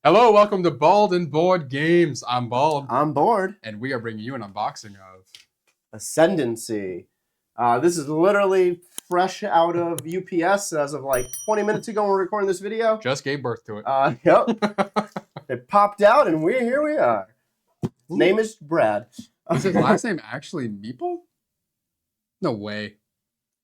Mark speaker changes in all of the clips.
Speaker 1: Hello, welcome to Bald and Board Games. I'm Bald,
Speaker 2: I'm bored.
Speaker 1: and we are bringing you an unboxing of
Speaker 2: Ascendancy. This is literally fresh out of UPS as of like 20 minutes ago when we're recording this video.
Speaker 1: just gave birth to it.
Speaker 2: Yep. It popped out and here we are. His name is Brad.
Speaker 1: Is his last name actually Meeple? No way.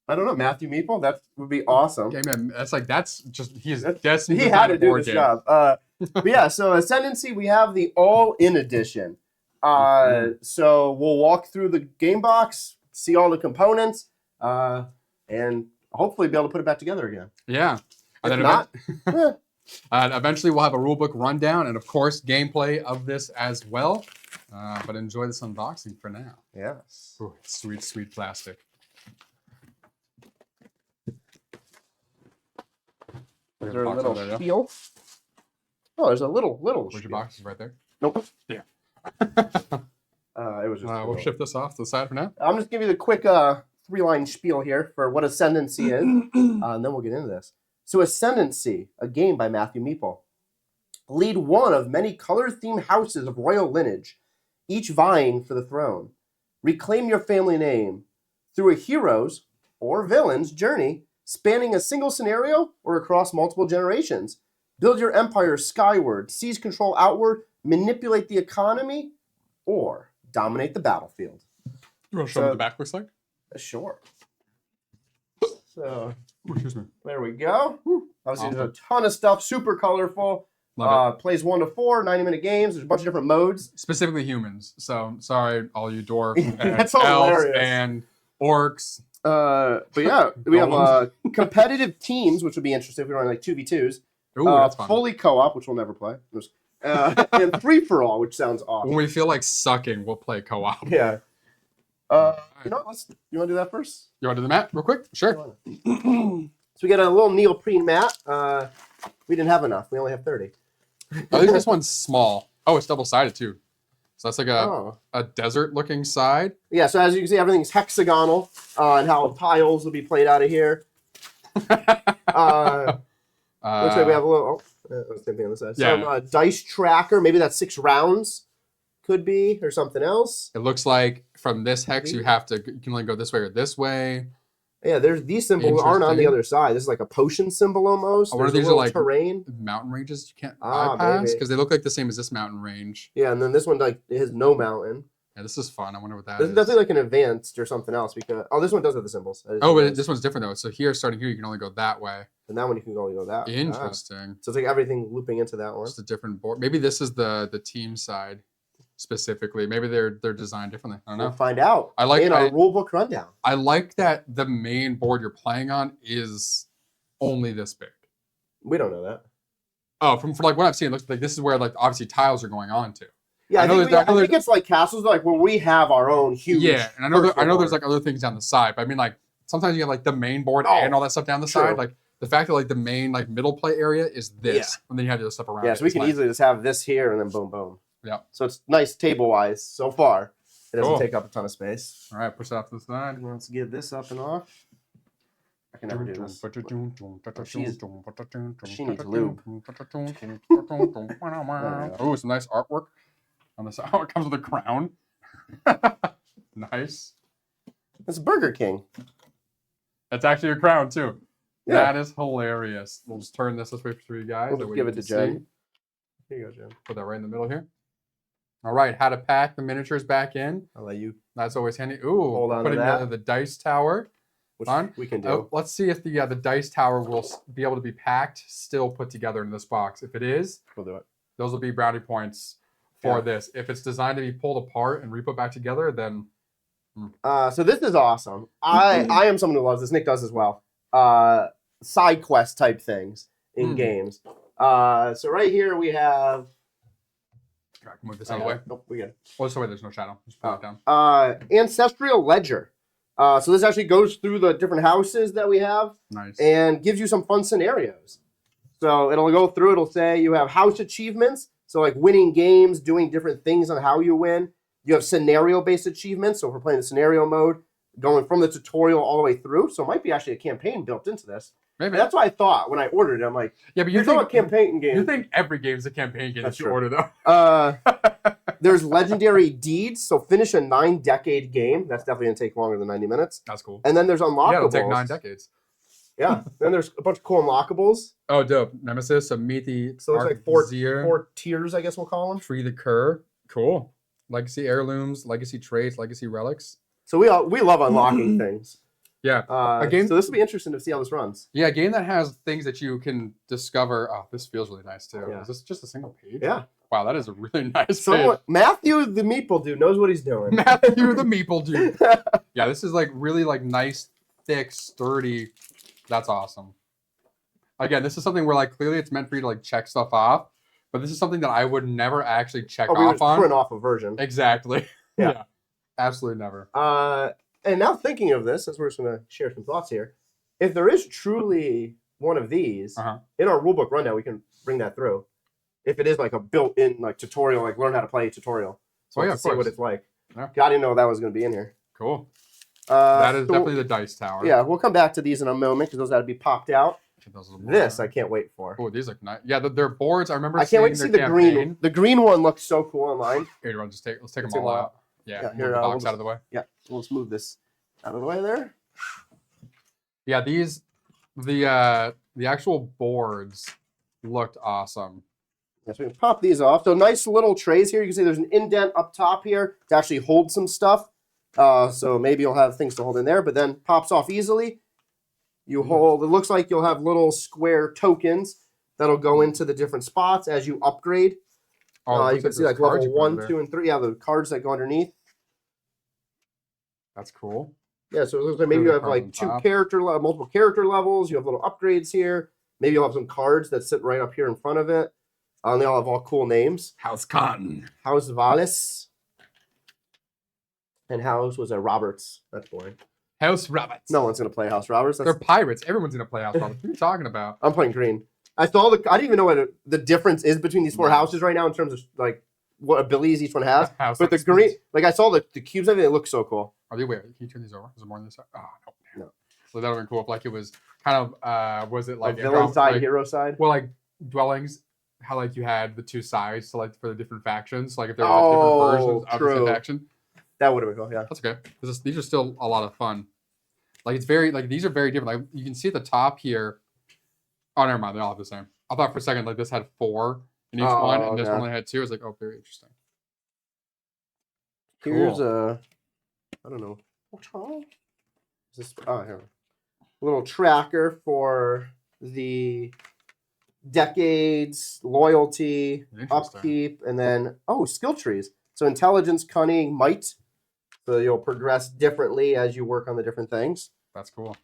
Speaker 2: I don't know, Matthew Meeple? That would be awesome.
Speaker 1: Okay, man, that's just he's
Speaker 2: He
Speaker 1: destined to
Speaker 2: had
Speaker 1: be
Speaker 2: to
Speaker 1: a
Speaker 2: do
Speaker 1: board
Speaker 2: this
Speaker 1: game.
Speaker 2: job. But yeah, so Ascendancy, we have the all-in edition. So we'll walk through the game box, see all the components, and hopefully be able to put it back together again.
Speaker 1: Yeah. And
Speaker 2: If
Speaker 1: then
Speaker 2: not,
Speaker 1: eventually we'll have a rulebook rundown and of course gameplay of this as well. But enjoy this unboxing for now.
Speaker 2: yes.
Speaker 1: Ooh, sweet, sweet plastic.
Speaker 2: Is there a
Speaker 1: Box
Speaker 2: little
Speaker 1: over there, yeah?
Speaker 2: spiel? Oh, there's a little
Speaker 1: Where's your
Speaker 2: spiel.
Speaker 1: box? Is right there.
Speaker 2: Nope.
Speaker 1: Yeah.
Speaker 2: It was just.
Speaker 1: We'll shift this off to the side for now.
Speaker 2: I'm just giving you the quick three-line spiel here for what Ascendancy is, and then we'll get into this. So, Ascendancy, a game by Matthew Meeple. Lead one of many color-themed houses of royal lineage, each vying for the throne. Reclaim your family name through a hero's or villain's journey, spanning a single scenario or across multiple generations. Build your empire skyward, seize control outward, manipulate the economy, or dominate the battlefield.
Speaker 1: You want to show me what the back looks like?
Speaker 2: Sure. So,
Speaker 1: Ooh, excuse me.
Speaker 2: there we go. Obviously,
Speaker 1: Awesome.
Speaker 2: there's a ton of stuff, super colorful.
Speaker 1: Love
Speaker 2: Plays 1 to 4, 90-minute games. There's a bunch of different modes.
Speaker 1: it. Specifically humans. So sorry, all you dwarf and
Speaker 2: That's
Speaker 1: elves
Speaker 2: hilarious.
Speaker 1: and orcs.
Speaker 2: But yeah, we have competitive teams, which would be interesting if we were on like 2v2s.
Speaker 1: Ooh, that's fun.
Speaker 2: Fully co-op, which we'll never play. And free-for-all, which sounds awesome.
Speaker 1: When we feel like sucking, we'll play co-op.
Speaker 2: Yeah. You know what? You want to do that first?
Speaker 1: You want to do the map real quick? Sure.
Speaker 2: So we got a little neoprene mat. We didn't have enough. We only have 30.
Speaker 1: I think this one's small. Oh, it's double-sided too. So that's like
Speaker 2: Oh.
Speaker 1: a desert-looking side.
Speaker 2: Yeah, so as you can see, everything's hexagonal, and how tiles will be played out of here. Looks like we have a little, same thing on the side.
Speaker 1: Yeah.
Speaker 2: Some dice tracker, maybe that's 6 rounds, could be, or something else.
Speaker 1: It looks like from this hex, you can only go this way or this way.
Speaker 2: Yeah, there's these symbols aren't on the
Speaker 1: Interesting.
Speaker 2: other side. This is like a potion symbol almost.
Speaker 1: I wonder if
Speaker 2: There's
Speaker 1: these
Speaker 2: a
Speaker 1: are
Speaker 2: little
Speaker 1: like
Speaker 2: terrain.
Speaker 1: mountain ranges you can't
Speaker 2: Ah,
Speaker 1: bypass
Speaker 2: maybe.
Speaker 1: because they look like the same as this mountain range.
Speaker 2: Yeah, and then this one like it has no mountain.
Speaker 1: Yeah, this is fun. I wonder what that
Speaker 2: This
Speaker 1: is.
Speaker 2: is definitely like an advanced or something else because this one does have the symbols.
Speaker 1: Oh, but this one's different though. So here, starting here, you can only go that way.
Speaker 2: And that one you can only go that way.
Speaker 1: Interesting.
Speaker 2: So it's like everything looping into that one.
Speaker 1: Just a different board. Maybe this is the team side specifically. Maybe they're designed differently. I don't
Speaker 2: We'll
Speaker 1: know.
Speaker 2: find out
Speaker 1: I like
Speaker 2: in our rulebook rundown.
Speaker 1: I like that the main board you're playing on is only this big.
Speaker 2: We don't know that.
Speaker 1: Oh, from like what I've seen, it looks like this is where like obviously tiles are going on to.
Speaker 2: Yeah,
Speaker 1: I
Speaker 2: I,
Speaker 1: know
Speaker 2: think,
Speaker 1: there's-
Speaker 2: I think it's like castles, like where we have our own huge.
Speaker 1: Yeah, and I know
Speaker 2: personal
Speaker 1: there's
Speaker 2: board.
Speaker 1: like other things down the side, but I mean like sometimes you have like the main board
Speaker 2: Oh,
Speaker 1: and all that stuff down the
Speaker 2: true.
Speaker 1: side. Like the fact that like the main like middle play area is this,
Speaker 2: Yeah.
Speaker 1: and then you have the other stuff around.
Speaker 2: Yeah,
Speaker 1: it.
Speaker 2: so we
Speaker 1: It's
Speaker 2: can
Speaker 1: like-
Speaker 2: easily just have this here and then boom, boom.
Speaker 1: Yeah.
Speaker 2: So it's nice table wise so far. It doesn't
Speaker 1: Cool.
Speaker 2: take up a ton of space.
Speaker 1: All right, push that off to the side.
Speaker 2: Let's get this up and off. I can never do this. She needs lube.
Speaker 1: Oh, some nice artwork on the side. Oh, it comes with a crown. Nice.
Speaker 2: It's Burger King.
Speaker 1: That's actually a crown too.
Speaker 2: Yeah.
Speaker 1: That is hilarious. We'll just turn this way for you guys.
Speaker 2: We'll
Speaker 1: that
Speaker 2: just
Speaker 1: way
Speaker 2: give
Speaker 1: you
Speaker 2: it to
Speaker 1: can
Speaker 2: Jen.
Speaker 1: see.
Speaker 2: Here you go, Jim.
Speaker 1: Put that right in the middle here. All right, how to pack the miniatures back in.
Speaker 2: I'll let you,
Speaker 1: That's always handy. Ooh,
Speaker 2: Hold on to
Speaker 1: putting
Speaker 2: that.
Speaker 1: the dice tower.
Speaker 2: which
Speaker 1: Fun.
Speaker 2: we can do.
Speaker 1: Oh, let's see if the dice tower will be able to be packed, still put together in this box. If it is,
Speaker 2: We'll do it.
Speaker 1: those will be brownie points for
Speaker 2: Yeah.
Speaker 1: this. If it's designed to be pulled apart and re-put back together, then
Speaker 2: So this is awesome. I am someone who loves this. Nick does as well. Side quest type things in games. So right here we have.
Speaker 1: I can move this out of the way.
Speaker 2: Nope, we good.
Speaker 1: Oh, this way. There's no shadow. Just pull it down.
Speaker 2: Ancestral Ledger. So this actually goes through the different houses that we have
Speaker 1: Nice.
Speaker 2: and gives you some fun scenarios. So it'll go through. It'll say you have house achievements. So like winning games, doing different things on how you win. You have scenario-based achievements. So if we're playing the scenario mode, going from the tutorial all the way through. So it might be actually a campaign built into this.
Speaker 1: Maybe.
Speaker 2: That's what I thought when I ordered it. I'm like,
Speaker 1: Yeah, but
Speaker 2: you're talking about campaign game.
Speaker 1: You think every game's a campaign game
Speaker 2: That's
Speaker 1: that you
Speaker 2: true.
Speaker 1: order, though.
Speaker 2: There's legendary deeds. So finish a 9-decade game. That's definitely going to take longer than 90 minutes.
Speaker 1: That's cool.
Speaker 2: And then there's unlockables.
Speaker 1: Yeah, it'll take 9 decades.
Speaker 2: Yeah. Then there's a bunch of cool unlockables.
Speaker 1: Oh, dope. Nemesis, so meet the
Speaker 2: So it's like four tiers, I guess we'll call them.
Speaker 1: Free the Cur. Cool. Legacy heirlooms, legacy traits, legacy relics.
Speaker 2: So we love unlocking things.
Speaker 1: Yeah.
Speaker 2: A game. So this will be interesting to see how this runs.
Speaker 1: Yeah, a game that has things that you can discover. Oh, this feels really nice too.
Speaker 2: Yeah.
Speaker 1: Is this just a single page?
Speaker 2: Yeah.
Speaker 1: Wow, that is a really nice page.
Speaker 2: Matthew the Meeple Dude knows what he's doing.
Speaker 1: Matthew the Meeple Dude. Yeah, this is like really like nice, thick, sturdy. That's awesome. Again, this is something where like clearly it's meant for you to like check stuff off, but this is something that I would never actually check
Speaker 2: we would
Speaker 1: off on.
Speaker 2: Print off a version.
Speaker 1: Exactly.
Speaker 2: Yeah.
Speaker 1: Absolutely never.
Speaker 2: And now thinking of this, as we're just going to share some thoughts here, if there is truly one of these in our rulebook rundown, we can bring that through. If it is like a built-in like tutorial, like learn how to play tutorial, so
Speaker 1: yeah,
Speaker 2: to see what it's like.
Speaker 1: Yeah.
Speaker 2: I didn't know that was going to be in here.
Speaker 1: Cool. That is definitely the dice tower.
Speaker 2: Yeah, we'll come back to these in a moment because those got to be popped out. This I can't wait for.
Speaker 1: Oh, these look nice. Yeah, they're boards. I remember.
Speaker 2: I can't wait to see the green. The green one looks so cool online.
Speaker 1: Here, let's take them all out. Yeah,
Speaker 2: here,
Speaker 1: move the box out of the way.
Speaker 2: Yeah, let's move this out of the way there.
Speaker 1: Yeah, the actual boards looked awesome.
Speaker 2: Yes, we can pop these off. So nice little trays here. You can see there's an indent up top here to actually hold some stuff. So maybe you'll have things to hold in there, but then pops off easily. You hold. It looks like you'll have little square tokens that'll go into the different spots as you upgrade. You can see like level 1, 2, and 3. Yeah, the cards that go underneath.
Speaker 1: That's cool.
Speaker 2: Yeah, so it looks like maybe you have like multiple character levels. You have little upgrades here. Maybe you'll have some cards that sit right up here in front of it. They all have all cool names.
Speaker 1: House Cotton.
Speaker 2: House Vallis. And House was a Roberts. That's boring.
Speaker 1: House Roberts.
Speaker 2: No one's going to play House Roberts.
Speaker 1: They're pirates. Everyone's going to play House Roberts. What are you talking about?
Speaker 2: I'm playing green. I didn't even know what the difference is between these 4 houses right now in terms of like what abilities each one has. But the green, like I saw the cubes, everything looks so cool.
Speaker 1: Are they weird? Can you turn these over? Is there more on this side? Oh, no. So that would have been cool if like it was kind of, was it like
Speaker 2: a villain side, hero side?
Speaker 1: Well, like dwellings, how like you had the 2 sides to like for the different factions. Like if there were different versions of the same faction.
Speaker 2: That would have been cool, yeah.
Speaker 1: That's okay. These are still a lot of fun. Like it's very like these are very different. Like you can see at the top here. Oh, never mind. They all have the same. I thought for a second like this had 4 in each one, and this one only had 2. I was like, oh, very interesting.
Speaker 2: Here's a, I don't know. Is this? Oh, here. A little tracker for the decades, loyalty, upkeep, and then skill trees. So intelligence, cunning, might. So you'll progress differently as you work on the different things.
Speaker 1: That's cool.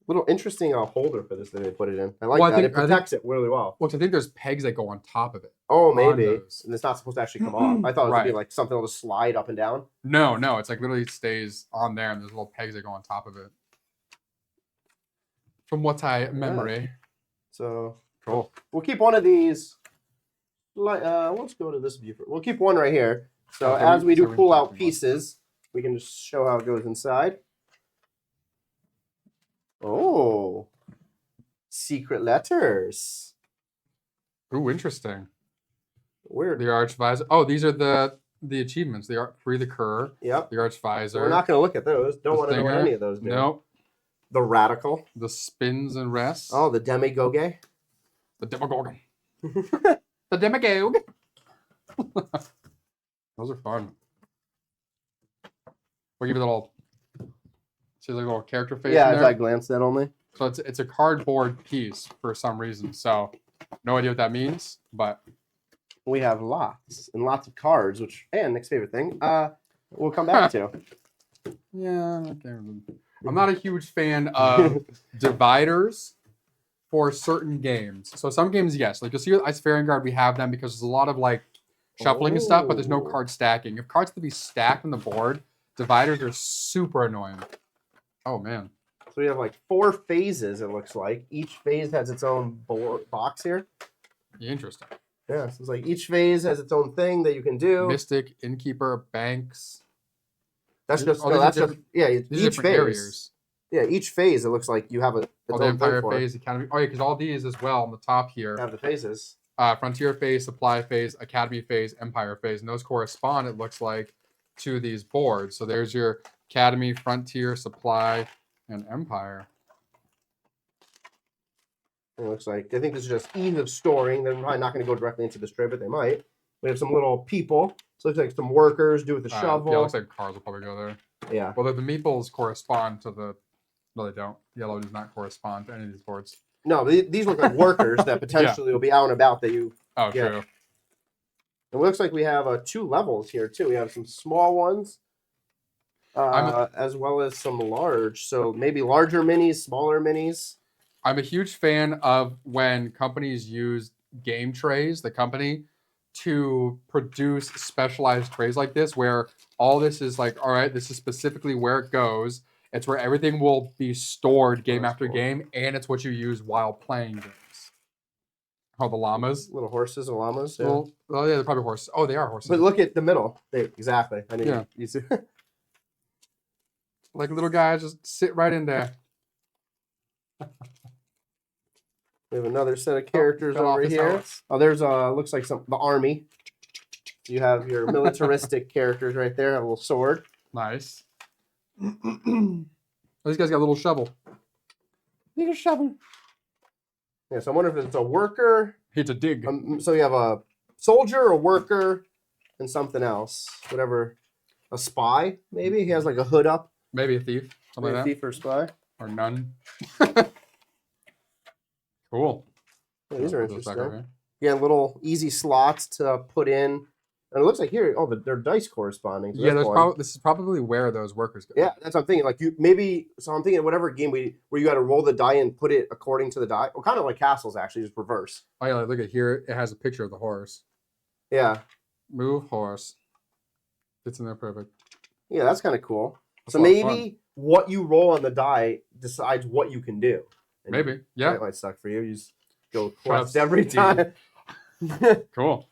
Speaker 2: Little interesting holder for this that they put it in. I like that. It protects it really well.
Speaker 1: Well, I think there's pegs that go on top of it.
Speaker 2: Oh, maybe. And it's not supposed to actually come off. I thought it was going to be like something that'll just slide up and down.
Speaker 1: No. It's like literally stays on there, and there's little pegs that go on top of it. From what I memory.
Speaker 2: So
Speaker 1: cool.
Speaker 2: We'll keep one of these. Let's go to this view. We'll keep one right here. So as we do pull out pieces, we can just show how it goes inside. Oh, secret letters.
Speaker 1: Ooh, interesting.
Speaker 2: Weird.
Speaker 1: The Archvisor. Oh, these are the achievements. Free the Cur.
Speaker 2: Yep.
Speaker 1: The Archvisor.
Speaker 2: We're not going to look at those. Don't want to know what any of those do.
Speaker 1: Nope.
Speaker 2: The Radical.
Speaker 1: The Spins and Rests.
Speaker 2: Oh, the Demagogue.
Speaker 1: The Demogorgon. The Demagogue. Those are fun. We'll give you a little. See the little character face.
Speaker 2: Yeah,
Speaker 1: in there?
Speaker 2: I glanced at only.
Speaker 1: So it's a cardboard piece for some reason. So no idea what that means, but
Speaker 2: we have lots and lots of cards, and next favorite thing, we'll come back to.
Speaker 1: Yeah, I'm not a huge fan of dividers for certain games. So some games, yes, like you'll see with Ice Fairing Guard, we have them because there's a lot of like shuffling and stuff, but there's no card stacking. If cards have to be stacked on the board, dividers are super annoying. Oh man.
Speaker 2: So we have like 4 phases, it looks like. Each phase has its own box here.
Speaker 1: Interesting.
Speaker 2: Yeah, so it's like each phase has its own thing that you can do.
Speaker 1: Mystic, Innkeeper, Banks.
Speaker 2: That's just,
Speaker 1: each
Speaker 2: phase.
Speaker 1: areas.
Speaker 2: Yeah, each phase it looks like you have its
Speaker 1: the
Speaker 2: own thing
Speaker 1: Empire
Speaker 2: for it.
Speaker 1: phase, Academy. Oh yeah, because all these as well on the top here.
Speaker 2: Have the phases.
Speaker 1: Frontier phase, Supply phase, Academy phase, Empire phase, and those correspond. It looks like to these boards. So there's your Academy, Frontier, Supply, and Empire.
Speaker 2: It looks like I think this is just ease of storing. They're probably not going to go directly into this tray, but they might. We have some little people. So it looks like some workers do with the shovel.
Speaker 1: Yeah, it looks like cars will probably go there.
Speaker 2: Yeah.
Speaker 1: Well, the meeples correspond to the. No, they don't. Yellow does not correspond to any of these boards.
Speaker 2: No, these look like workers that potentially will be out and about that you.
Speaker 1: Oh,
Speaker 2: Yeah.
Speaker 1: true.
Speaker 2: It looks like we have 2 levels here too. We have some small ones, as well as some large. So maybe larger minis, smaller minis.
Speaker 1: I'm a huge fan of when companies use game trays, the company, to produce specialized trays like this, where all this is like, all right, this is specifically where it goes. It's where everything will be stored game after game, and it's what you use while playing games. Oh, the llamas.
Speaker 2: Little horses and llamas. Yeah.
Speaker 1: Well, oh yeah, they're probably horses. Oh, they are horses.
Speaker 2: But look at the middle. Exactly. I mean,
Speaker 1: Yeah.
Speaker 2: you see.
Speaker 1: Like little guys just sit right in there.
Speaker 2: We have another set of characters
Speaker 1: fell off
Speaker 2: over
Speaker 1: his
Speaker 2: here.
Speaker 1: helmets.
Speaker 2: Oh, there's looks like the army. You have your militaristic characters right there. A little sword.
Speaker 1: Nice. Oh, these guys got a little shovel. Need a shovel.
Speaker 2: Yeah, so I wonder if it's a worker.
Speaker 1: It's a dig.
Speaker 2: So you have a soldier, a worker, and something else. Whatever. A spy, maybe? He has like a hood up.
Speaker 1: Maybe a thief. Something like
Speaker 2: Maybe a thief or a spy.
Speaker 1: that. Or none. Cool.
Speaker 2: Yeah, these are
Speaker 1: Put those back over
Speaker 2: interesting.
Speaker 1: here.
Speaker 2: Yeah, little easy slots to put in. And it looks like here, they're dice corresponding. To
Speaker 1: Yeah,
Speaker 2: this
Speaker 1: there's
Speaker 2: one.
Speaker 1: this is probably where those workers go.
Speaker 2: Yeah, that's what I'm thinking. Like so I'm thinking whatever game where you got to roll the die and put it according to the die. Well, kind of like castles actually, just reverse.
Speaker 1: Oh yeah, look at here. It has a picture of the horse.
Speaker 2: Yeah,
Speaker 1: Move horse. Fits in there perfect.
Speaker 2: yeah, that's kind of cool.
Speaker 1: That's
Speaker 2: So
Speaker 1: a lot of
Speaker 2: maybe what you roll on the die decides what you can do. And
Speaker 1: Maybe. Yeah.
Speaker 2: that might suck for you. You just go
Speaker 1: Well,
Speaker 2: quest every time.
Speaker 1: Cool.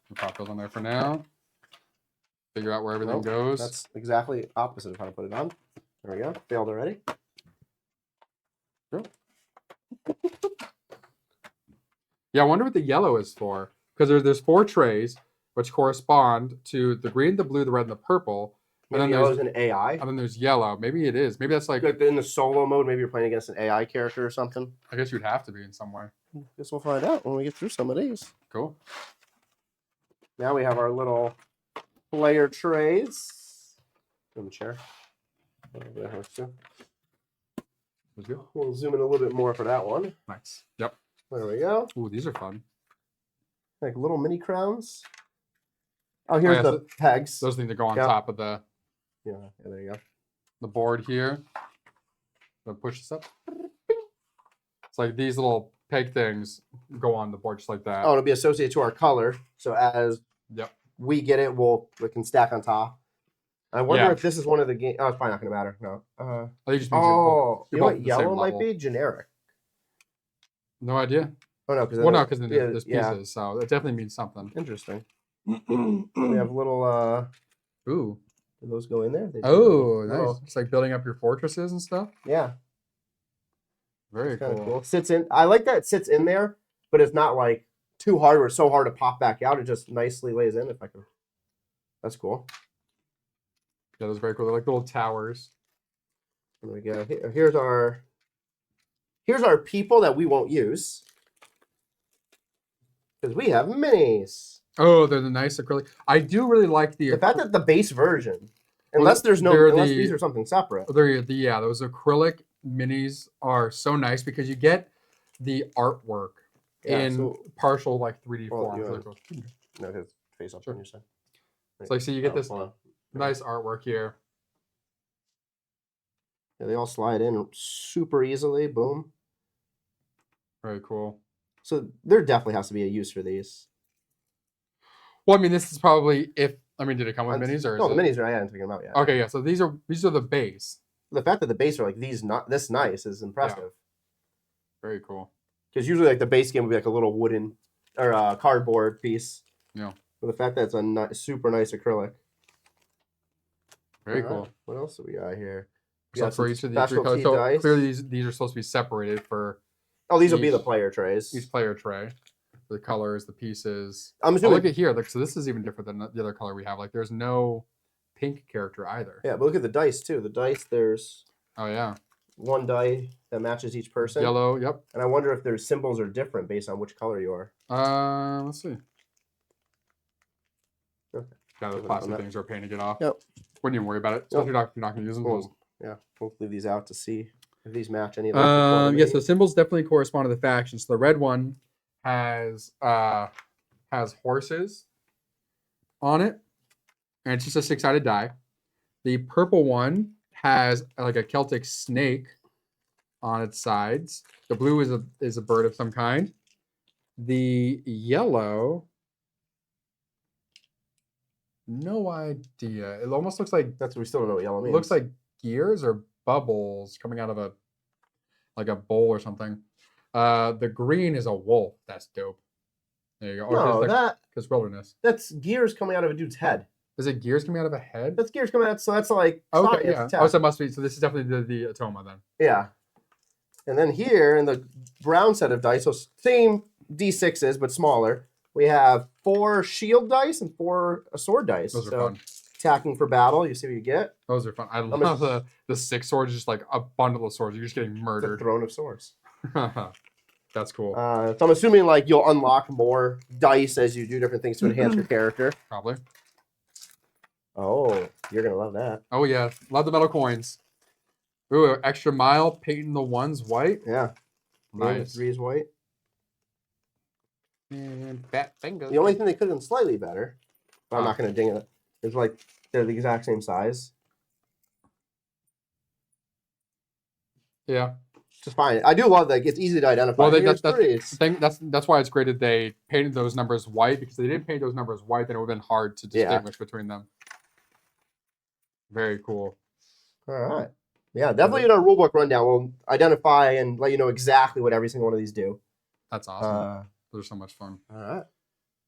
Speaker 1: We'll pop those on there for now. Figure out where everything
Speaker 2: Nope,
Speaker 1: goes.
Speaker 2: That's exactly opposite of how to put it on. There we go. Failed already.
Speaker 1: Cool. Yeah, I wonder what the yellow is for. Because there's 4 trays, which correspond to the green, the blue, the red, and the purple. And
Speaker 2: Maybe
Speaker 1: then
Speaker 2: yellow's
Speaker 1: there's
Speaker 2: an AI.
Speaker 1: and then there's yellow. Maybe it is. Maybe that's like
Speaker 2: In the solo mode, maybe you're playing against an AI character or something.
Speaker 1: I guess you'd have to be in some way.
Speaker 2: Guess we'll find out when we get through some of these.
Speaker 1: Cool.
Speaker 2: Now we have our little player trays. In the chair.
Speaker 1: Was good.
Speaker 2: We'll zoom in a little bit more for that one.
Speaker 1: Nice. Yep.
Speaker 2: There we go.
Speaker 1: Ooh, these are fun.
Speaker 2: Like little mini crowns. Oh, here's
Speaker 1: yeah,
Speaker 2: the pegs.
Speaker 1: Those things that go on
Speaker 2: Yep.
Speaker 1: top of the
Speaker 2: Yeah, there you go.
Speaker 1: board here. So push this up. It's like these little peg things go on the board just like that.
Speaker 2: Oh, it'll be associated to our color. So as
Speaker 1: Yep.
Speaker 2: we get it, we can stack on top. I wonder
Speaker 1: Yeah.
Speaker 2: if this is one of the games. Oh, it's probably not going to matter. No.
Speaker 1: I think it just means
Speaker 2: Oh,
Speaker 1: you're
Speaker 2: you know
Speaker 1: both
Speaker 2: what
Speaker 1: at the same
Speaker 2: yellow might
Speaker 1: level.
Speaker 2: be? Generic.
Speaker 1: No idea.
Speaker 2: Oh, no, because
Speaker 1: Well, no, because there's
Speaker 2: yeah.
Speaker 1: pieces, so that definitely means something.
Speaker 2: Interesting. We have little.
Speaker 1: Ooh.
Speaker 2: Do those go in there? They do.
Speaker 1: Oh, nice.
Speaker 2: Oh,
Speaker 1: It's like building up your fortresses and stuff.
Speaker 2: yeah.
Speaker 1: Very
Speaker 2: Kind
Speaker 1: cool.
Speaker 2: of cool. Sits in. I like that it sits in there, but it's not like too hard where it's so hard to pop back out. It just nicely lays in. If I can. That's cool.
Speaker 1: Yeah, those are very cool. They're like little towers.
Speaker 2: There we go. Here's our people that we won't use because we have minis.
Speaker 1: Oh, they're the nice acrylic. I do really like the.
Speaker 2: The fact that the base version,
Speaker 1: Well,
Speaker 2: unless
Speaker 1: they're
Speaker 2: these are something separate.
Speaker 1: yeah, those acrylic minis are so nice because you get the artwork
Speaker 2: Yeah,
Speaker 1: in
Speaker 2: so-
Speaker 1: partial like 3D
Speaker 2: Well,
Speaker 1: form.
Speaker 2: you
Speaker 1: So
Speaker 2: want-
Speaker 1: it goes-
Speaker 2: No, his face up
Speaker 1: Sure.
Speaker 2: on your side.
Speaker 1: It's like so you get this
Speaker 2: hold on.
Speaker 1: nice artwork here.
Speaker 2: Yeah, they all slide in super easily. Boom.
Speaker 1: Very cool.
Speaker 2: So there definitely has to be a use for these.
Speaker 1: Well, I mean, this is probably did it come with minis or
Speaker 2: No,
Speaker 1: is
Speaker 2: the
Speaker 1: it?
Speaker 2: minis are. I hadn't taken them out yet.
Speaker 1: Okay, yeah. So these are the base.
Speaker 2: The fact that the base are like these, not this nice, is impressive.
Speaker 1: Very cool.
Speaker 2: Because usually, like the base game would be like a little wooden or cardboard piece.
Speaker 1: Yeah.
Speaker 2: But the fact that it's a super nice acrylic.
Speaker 1: Very
Speaker 2: All
Speaker 1: cool.
Speaker 2: right, what else do we got here? We
Speaker 1: So
Speaker 2: got
Speaker 1: for
Speaker 2: some
Speaker 1: each of these three colors.
Speaker 2: specialty
Speaker 1: So
Speaker 2: dice.
Speaker 1: clearly these are supposed to be separated for
Speaker 2: Oh, these will be the
Speaker 1: each-
Speaker 2: player trays.
Speaker 1: each player tray. The colors, the pieces.
Speaker 2: I'm
Speaker 1: Oh,
Speaker 2: assuming.
Speaker 1: look at here. Like, so this is even different than the other color we have. Like, there's no pink character either.
Speaker 2: Yeah, but look at the dice too. The dice, there's
Speaker 1: Oh yeah.
Speaker 2: one die that matches each person.
Speaker 1: Yellow. Yep.
Speaker 2: And I wonder if their symbols are different based on which color you are.
Speaker 1: Let's see.
Speaker 2: Okay.
Speaker 1: Yeah, the plastic things are a pain to get off.
Speaker 2: Yep.
Speaker 1: Wouldn't even worry about it. So if you're not going to use them.
Speaker 2: Cool. Yeah, we'll leave these out to see if these match any of the
Speaker 1: Yes, the symbols definitely correspond to the factions. So the red one has horses on it, and it's just a 6-sided die. The purple one has like a Celtic snake on its sides. The blue is a bird of some kind. The yellow, no idea. It almost looks like
Speaker 2: we still don't know what yellow means.
Speaker 1: it looks like gears or bubbles coming out of a bowl or something. The green is a wolf. That's dope. There you go.
Speaker 2: No,
Speaker 1: because wilderness.
Speaker 2: that's gears coming out of a dude's head.
Speaker 1: Is it gears coming out of a head?
Speaker 2: That's gears coming out. So that's like
Speaker 1: Okay, yeah. Oh, so it must be. So this is definitely the Atoma then.
Speaker 2: Yeah. And then here in the brown set of dice, so same D6s but smaller. We have 4 shield dice and 4 sword dice.
Speaker 1: Those are fun.
Speaker 2: Attacking for battle, you see what you get.
Speaker 1: Those are fun. I love the 6 swords, just like a bundle of swords. You're just getting
Speaker 2: The
Speaker 1: murdered.
Speaker 2: throne of swords.
Speaker 1: That's cool.
Speaker 2: So I'm assuming like you'll unlock more dice as you do different things to enhance your character.
Speaker 1: Probably.
Speaker 2: Oh, you're gonna love that.
Speaker 1: Oh yeah, love the metal coins. Ooh, extra mile, painting the ones white.
Speaker 2: Yeah.
Speaker 1: Nice.
Speaker 2: 3 is white.
Speaker 1: And fat fingers.
Speaker 2: The only thing they could have done slightly better, but I'm
Speaker 1: Huh.
Speaker 2: not gonna ding it, is like they're the exact same size.
Speaker 1: Yeah.
Speaker 2: Just fine. I do love that. It's easy to identify.
Speaker 1: Well,
Speaker 2: Here's
Speaker 1: that's
Speaker 2: threes.
Speaker 1: the thing. That's why it's great that they painted those numbers white, because if they didn't paint those numbers white, then it would have been hard to distinguish between them. Very cool.
Speaker 2: All right. Yeah, definitely in our rulebook rundown, we'll identify and let you know exactly what every single one of these do.
Speaker 1: That's awesome. Those are so much fun.
Speaker 2: All right.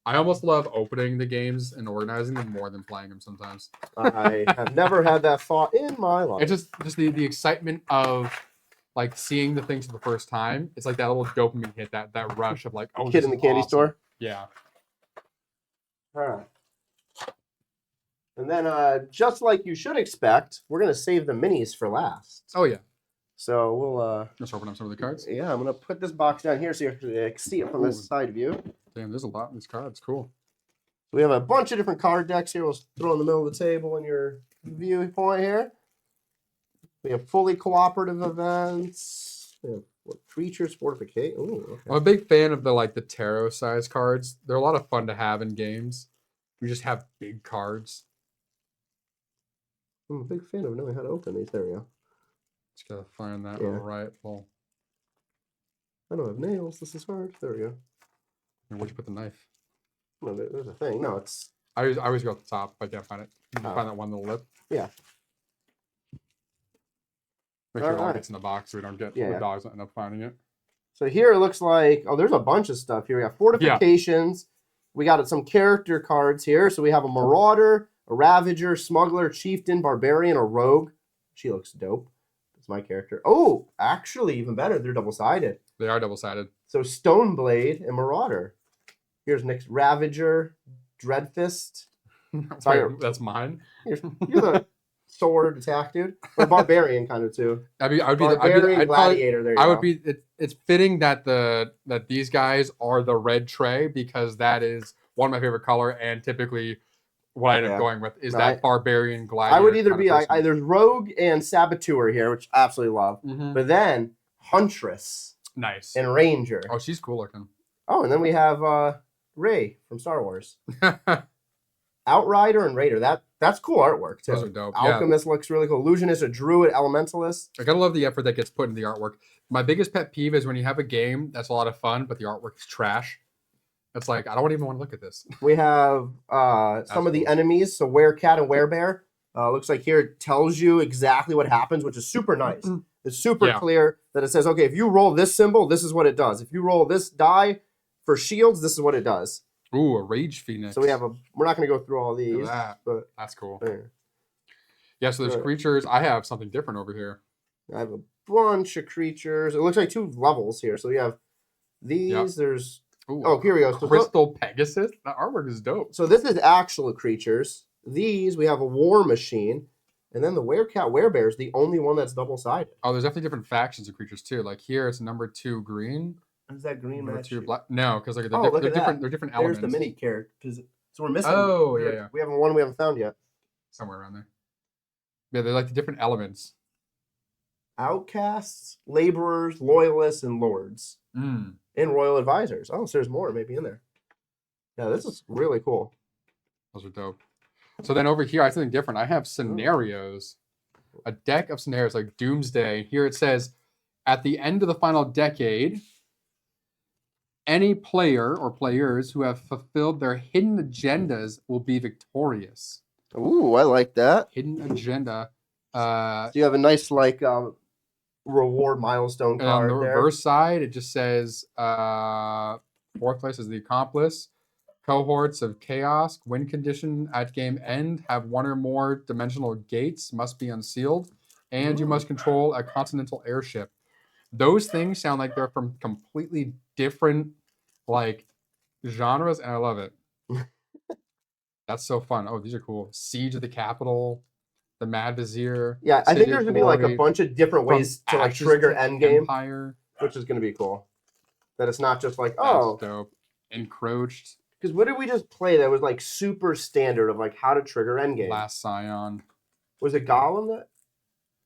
Speaker 1: I almost love opening the games and organizing them more than playing them sometimes.
Speaker 2: I have never had that thought in my life.
Speaker 1: It's just the excitement of like seeing the things for the first time. It's like that little dopamine hit, that rush of like, oh,
Speaker 2: Kid
Speaker 1: this
Speaker 2: in the
Speaker 1: is
Speaker 2: candy
Speaker 1: awesome.
Speaker 2: store.
Speaker 1: Yeah.
Speaker 2: All right. And then, just like you should expect, we're gonna save the minis for last.
Speaker 1: Oh yeah.
Speaker 2: So we'll
Speaker 1: Let's open up some of the cards.
Speaker 2: yeah, I'm gonna put this box down here so you can see it from this side view.
Speaker 1: Damn, there's a lot in these cards. Cool.
Speaker 2: We have a bunch of different card decks here. We'll throw in the middle of the table in your viewpoint here. We have fully cooperative events. We have creatures fortificate. Ooh, okay.
Speaker 1: I'm a big fan of the tarot size cards. They're a lot of fun to have in games. You just have big cards.
Speaker 2: I'm a big fan of knowing how to open these. There we go.
Speaker 1: Just gotta find that
Speaker 2: Yeah.
Speaker 1: right. Well,
Speaker 2: I don't have nails. This is hard. There we go.
Speaker 1: where'd you put the knife?
Speaker 2: No, there's a thing. No, it's
Speaker 1: I always go at the top if I can't find it. You can
Speaker 2: Oh.
Speaker 1: find that one little lip.
Speaker 2: Yeah.
Speaker 1: Make sure it all
Speaker 2: Alright.
Speaker 1: gets in the box so we don't get
Speaker 2: Yeah.
Speaker 1: the dogs end up finding it.
Speaker 2: so here. It looks like there's a bunch of stuff here. We got fortifications. We got some character cards here. So we have a marauder, a ravager, smuggler, chieftain, barbarian, a rogue. She looks dope. That's my character. Oh, actually, even better. They're double-sided.
Speaker 1: They are double-sided.
Speaker 2: So Stoneblade and Marauder. Here's Nick's Ravager, Dreadfist.
Speaker 1: Sorry, that's mine.
Speaker 2: You're the sword attack dude. Or Barbarian kind of too.
Speaker 1: I'd
Speaker 2: Gladiator. There you go.
Speaker 1: It's fitting that these guys are the red tray, because that is one of my favorite color, and typically what I end up going with is that barbarian gladiator.
Speaker 2: I would either
Speaker 1: kind
Speaker 2: be
Speaker 1: of person.
Speaker 2: there's Rogue and Saboteur here, which I absolutely love.
Speaker 1: Mhm.
Speaker 2: But then Huntress
Speaker 1: Nice.
Speaker 2: and Ranger.
Speaker 1: Oh, she's cool looking.
Speaker 2: Oh, and then we have Rey from Star Wars. Outrider and Raider. That's cool artwork too.
Speaker 1: Those are dope.
Speaker 2: Alchemist looks really cool. Illusionist, a druid, elementalist.
Speaker 1: I gotta love the effort that gets put in the artwork. My biggest pet peeve is when you have a game that's a lot of fun, but the artwork is trash. It's like, I don't even want to look at this.
Speaker 2: We have some of the
Speaker 1: cool.
Speaker 2: enemies. So Werecat and Werebear. Looks like here it tells you exactly what happens, which is super nice. It's super clear that it says, okay, if you roll this symbol, this is what it does. If you roll this die for shields, this is what it does.
Speaker 1: Ooh, a Rage Phoenix.
Speaker 2: So we're not going to go through all
Speaker 1: Look at
Speaker 2: these,
Speaker 1: that.
Speaker 2: but
Speaker 1: That's cool.
Speaker 2: there.
Speaker 1: Yeah, so there's
Speaker 2: Right.
Speaker 1: creatures. I have something different over here.
Speaker 2: I have a bunch of creatures. It looks like 2 levels here. So you have
Speaker 1: Yep.
Speaker 2: these. There's
Speaker 1: Ooh,
Speaker 2: oh, here we go.
Speaker 1: Crystal Pegasus. That artwork is dope.
Speaker 2: So this is actual creatures. These we have a war machine, and then the werecat werebear is the only one that's double sided.
Speaker 1: Oh, there's definitely different factions of creatures too. Like here, it's number 2 green.
Speaker 2: Is that green
Speaker 1: Number
Speaker 2: match?
Speaker 1: 2 black. No, because like
Speaker 2: Oh, look
Speaker 1: they're
Speaker 2: at
Speaker 1: different.
Speaker 2: that.
Speaker 1: They're different
Speaker 2: There's
Speaker 1: elements.
Speaker 2: the mini character. So we're missing.
Speaker 1: Oh, yeah.
Speaker 2: We have one we haven't found yet.
Speaker 1: Somewhere around there. Yeah, they're like the different elements.
Speaker 2: Outcasts, laborers, loyalists, and lords,
Speaker 1: Mm.
Speaker 2: and royal advisors. Oh, so there's more maybe in there. Yeah, this is really cool.
Speaker 1: Those are dope. So then over here, I have something different. I have scenarios. A deck of scenarios like Doomsday. Here it says, at the end of the final decade, any player or players who have fulfilled their hidden agendas will be victorious.
Speaker 2: Ooh, I like that.
Speaker 1: Hidden agenda.
Speaker 2: So you have a nice reward milestone
Speaker 1: And on
Speaker 2: card
Speaker 1: the
Speaker 2: there.
Speaker 1: reverse side, it just says 4th place is the accomplice. Cohorts of chaos, win condition at game end, have 1 or more dimensional gates, must be unsealed, and you must control a continental airship. Those things sound like they're from completely different like genres, and I love it. That's so fun. Oh, these are cool. Siege of the Capital, the Mad Vizier.
Speaker 2: Yeah, I think
Speaker 1: City
Speaker 2: there's
Speaker 1: of
Speaker 2: gonna be like a
Speaker 1: Glory,
Speaker 2: bunch of different
Speaker 1: From
Speaker 2: ways to like
Speaker 1: Ashes
Speaker 2: trigger
Speaker 1: to
Speaker 2: endgame,
Speaker 1: Empire.
Speaker 2: which is gonna be cool. That it's not just like,
Speaker 1: That's
Speaker 2: oh,
Speaker 1: dope. Encroached.
Speaker 2: because what did we just play that was like super standard of like how to trigger endgame?
Speaker 1: Last Scion.
Speaker 2: Was it Gollum that?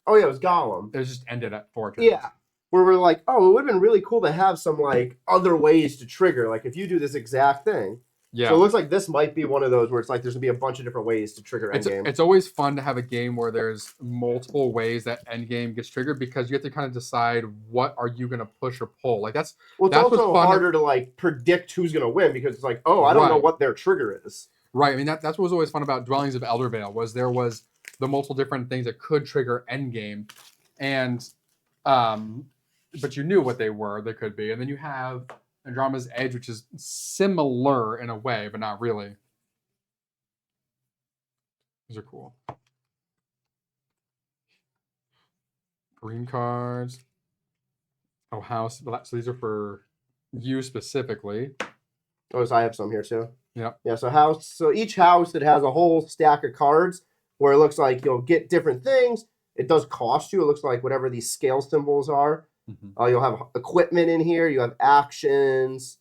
Speaker 2: Oh yeah, it was Gollum.
Speaker 1: It just ended at 4 turns.
Speaker 2: Yeah, where we're like, oh, it would have been really cool to have some like other ways to trigger. Like if you do this exact thing.
Speaker 1: Yeah.
Speaker 2: So it looks like this might be one of those where it's like there's gonna be a bunch of different ways to trigger endgame.
Speaker 1: It's always fun to have a game where there's multiple ways that endgame gets triggered because you have to kind of decide what are you gonna push or pull. Like that's
Speaker 2: Well, it's
Speaker 1: that's what's
Speaker 2: also
Speaker 1: fun.
Speaker 2: harder to like predict who's gonna win because it's like, oh, I don't know
Speaker 1: Right.
Speaker 2: what their trigger is.
Speaker 1: Right. I mean that's what was always fun about Dwellings of Eldervale was there was the multiple different things that could trigger endgame, and but you knew what they were. They could be, and then you have Andromeda's Edge, which is similar in a way, but not really. These are cool. Green cards. Oh, house. So these are for you specifically.
Speaker 2: Oh, so I have some here too.
Speaker 1: Yep.
Speaker 2: Yeah. So house. So each house it has a whole stack of cards where it looks like you'll get different things. It does cost you. It looks like whatever these scale symbols are.
Speaker 1: Mm-hmm.
Speaker 2: You'll have equipment in here. You have actions.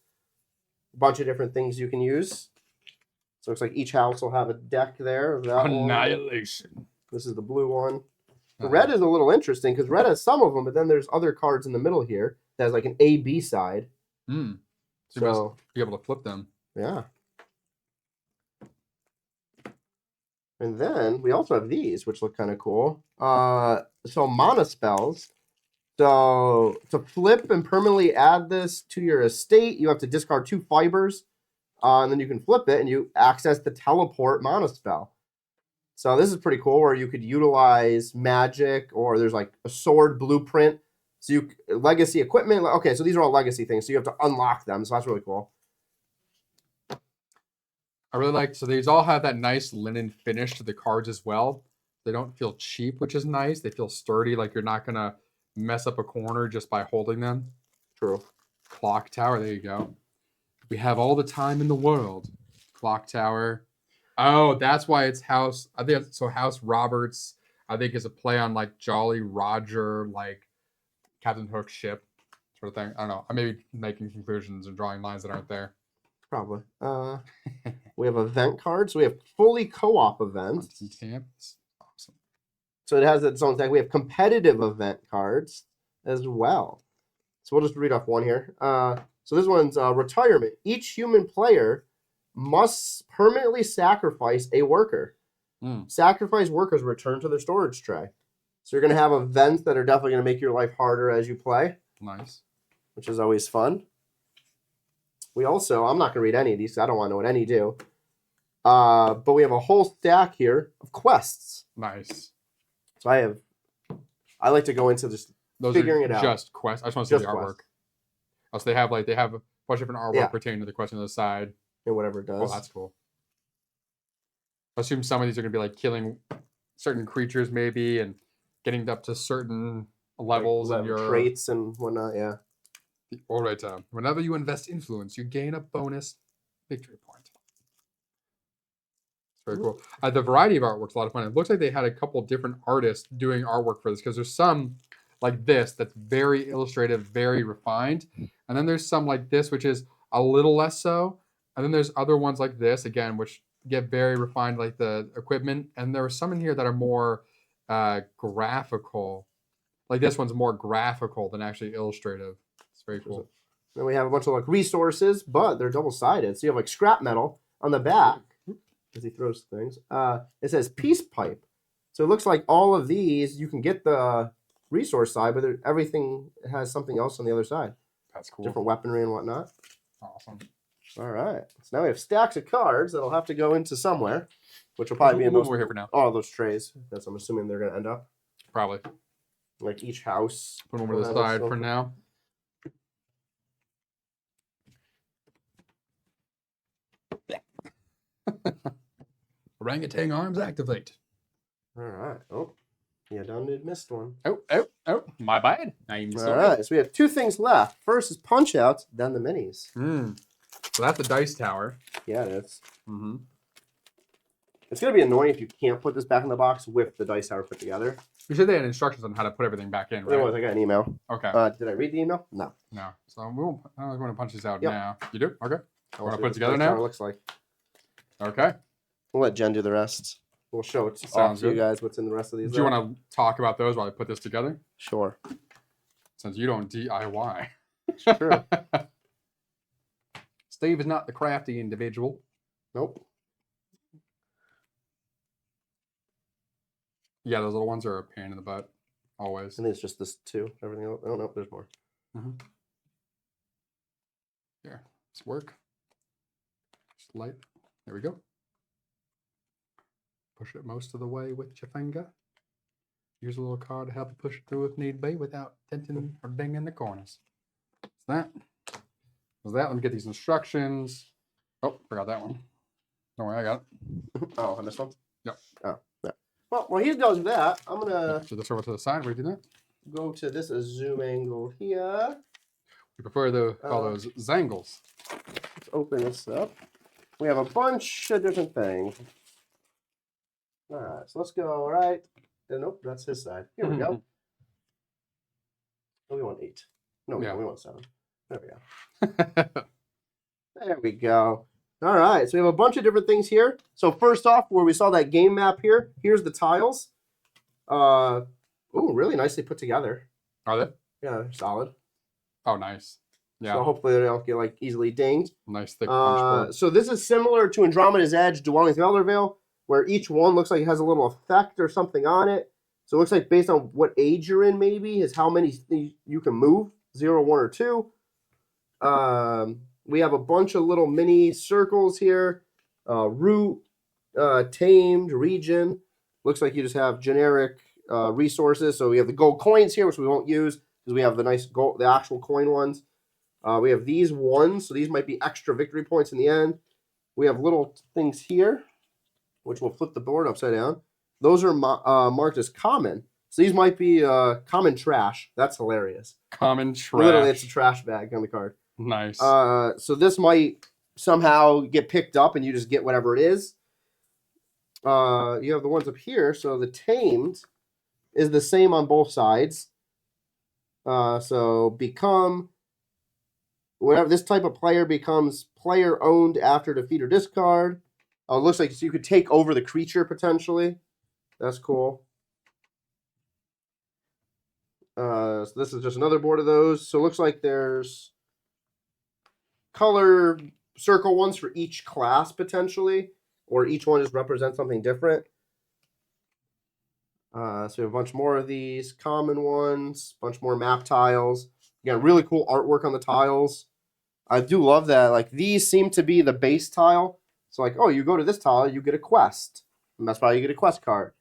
Speaker 2: A bunch of different things you can use. So it looks like each house will have a deck there. Of that
Speaker 1: Annihilation.
Speaker 2: one. This is the blue one. The red is a little interesting because red has some of them, but then there's other cards in the middle here that has like an A, B side.
Speaker 1: So you must be able to flip them.
Speaker 2: Yeah. And then we also have these, which look kind of cool. So mana spells. So to flip and permanently add this to your estate, you have to discard 2 fibers. And then you can flip it and you access the teleport mana spell. So this is pretty cool where you could utilize magic or there's like a sword blueprint. So you legacy equipment. Okay, so these are all legacy things. So you have to unlock them. So that's really cool.
Speaker 1: I really like, so these all have that nice linen finish to the cards as well. They don't feel cheap, which is nice. They feel sturdy, like you're not going to mess up a corner just by holding them.
Speaker 2: True.
Speaker 1: Clock Tower, there you go. We have all the time in the world. Clock Tower. Oh, that's why it's House. I think so. House Roberts, I think, is a play on like Jolly Roger, like Captain Hook's ship, sort of thing. I don't know. I may be making conclusions and drawing lines that aren't there.
Speaker 2: Probably. We have event cards. We have fully co-op events.
Speaker 1: Camps. Awesome.
Speaker 2: So it has its own thing. We have competitive event cards as well. So we'll just read off one here. So this one's retirement. Each human player must permanently sacrifice a worker. Sacrifice workers return to their storage tray. So you're going to have events that are definitely going to make your life harder as you play.
Speaker 1: Nice.
Speaker 2: Which is always fun. We also, I'm not going to read any of these because I don't want to know what any do. But we have a whole stack here of quests.
Speaker 1: Nice.
Speaker 2: So I like to go into just figuring it out.
Speaker 1: Just quests. I just want to see
Speaker 2: Just
Speaker 1: the artwork.
Speaker 2: quests.
Speaker 1: Oh, so they have a bunch of different artwork pertaining to the quest on the side.
Speaker 2: And whatever it does.
Speaker 1: Oh, that's cool. I assume some of these are going to be like killing certain creatures maybe, and getting up to certain levels
Speaker 2: like
Speaker 1: in your
Speaker 2: traits and whatnot. Yeah.
Speaker 1: All right. Whenever you invest influence, you gain a bonus victory point. It's very cool. The variety of artwork's a lot of fun. It looks like they had a couple different artists doing artwork for this because there's some like this that's very illustrative, very refined, and then there's some like this which is a little less so, and then there's other ones like this again which get very refined, like the equipment, and there are some in here that are more graphical. Like this one's more graphical than actually illustrative. It's very cool.
Speaker 2: Then we have a bunch of like resources, but they're double-sided. So you have like scrap metal on the back as he throws things. It says peace pipe. So it looks like all of these you can get the resource side, but everything has something else on the other side.
Speaker 1: That's cool.
Speaker 2: Different weaponry and whatnot.
Speaker 1: Awesome.
Speaker 2: All right. So now we have stacks of cards that'll have to go into somewhere, which will probably be in those,
Speaker 1: here for now.
Speaker 2: all those trays. That's I'm assuming they're going to end up.
Speaker 1: Probably.
Speaker 2: Like each house.
Speaker 1: Put them over to the side for now. Orangutan arms activate.
Speaker 2: All right. Oh, yeah, done missed one.
Speaker 1: Oh, my bad. I missed
Speaker 2: All right, so we have two things left. First is punch outs, then the minis.
Speaker 1: So that's the dice tower.
Speaker 2: Yeah, it is.
Speaker 1: Mm-hmm.
Speaker 2: It's going to be annoying if you can't put this back in the box with the dice tower put together.
Speaker 1: You said they had instructions on how to put everything back in, right?
Speaker 2: There was. I got an email.
Speaker 1: Okay.
Speaker 2: Did I read the email? No.
Speaker 1: No. So I don't want to punch these out now. You do? Okay.
Speaker 2: I
Speaker 1: Want to
Speaker 2: see
Speaker 1: put it
Speaker 2: what
Speaker 1: together
Speaker 2: the
Speaker 1: now?
Speaker 2: tower looks like.
Speaker 1: Okay.
Speaker 2: We'll let Jen do the rest. We'll show it
Speaker 1: Sounds
Speaker 2: to you
Speaker 1: good.
Speaker 2: guys what's in the rest of these.
Speaker 1: Do you want to talk about those while I put this together?
Speaker 2: Sure.
Speaker 1: Since you don't DIY.
Speaker 2: Sure.
Speaker 1: Steve is not the crafty individual.
Speaker 2: Nope.
Speaker 1: Yeah, those little ones are a pain in the butt. Always.
Speaker 2: I think it's just this two. Everything else. Oh, no, there's more.
Speaker 1: Here, let's work. Just light. There we go. Push it most of the way with your finger. Use a little card to help you push it through if need be without denting or dinging the corners. That's that. That's that. Let me get these instructions. Oh, forgot that one. Don't worry, I got it.
Speaker 2: Oh, and this one?
Speaker 1: Yep.
Speaker 2: Oh, yeah. Well, while he does that, I'm going to
Speaker 1: So this over to the side. Where do you do that?
Speaker 2: go to this zoom angle here.
Speaker 1: We prefer to call those zangles.
Speaker 2: Let's open this up. We have a bunch of different things. All right, so let's go right. Nope, that's his side. Here we go. Oh, we want 8. No,
Speaker 1: Yeah.
Speaker 2: we want 7. There we go. There we go. All right, so we have a bunch of different things here. So first off, where we saw that game map here, here's the tiles. Oh, really nicely put together.
Speaker 1: Are they?
Speaker 2: Yeah, they're solid.
Speaker 1: Oh, nice. Yeah.
Speaker 2: So hopefully they don't get like easily dinged.
Speaker 1: Nice thick punch board.
Speaker 2: So this is similar to Andromeda's Edge, Dwellings of Eldervale, where each one looks like it has a little effect or something on it. So it looks like based on what age you're in, maybe, is how many you can move, 0, 1, or 2. We have a bunch of little mini circles here. Root, tamed, region. Looks like you just have generic resources. So we have the gold coins here, which we won't use because we have the nice gold, the actual coin ones. We have these ones, so these might be extra victory points in the end. We have little things here, which will flip the board upside down. Those are marked as common. So these might be common trash. That's hilarious.
Speaker 1: Common trash.
Speaker 2: Literally, it's a trash bag on the card.
Speaker 1: Nice.
Speaker 2: So this might somehow get picked up and you just get whatever it is. You have the ones up here. So the tamed is the same on both sides. So become... Whatever this type of player becomes player owned after defeat or discard. It looks like you could take over the creature potentially. That's cool. So this is just another board of those. So it looks like there's color circle ones for each class potentially, or each one just represents something different. So we have a bunch more of these common ones, a bunch more map tiles. Again, really cool artwork on the tiles. I do love that. Like these seem to be the base tile. So like, oh, you go to this tile, you get a quest. And that's why you get a quest card.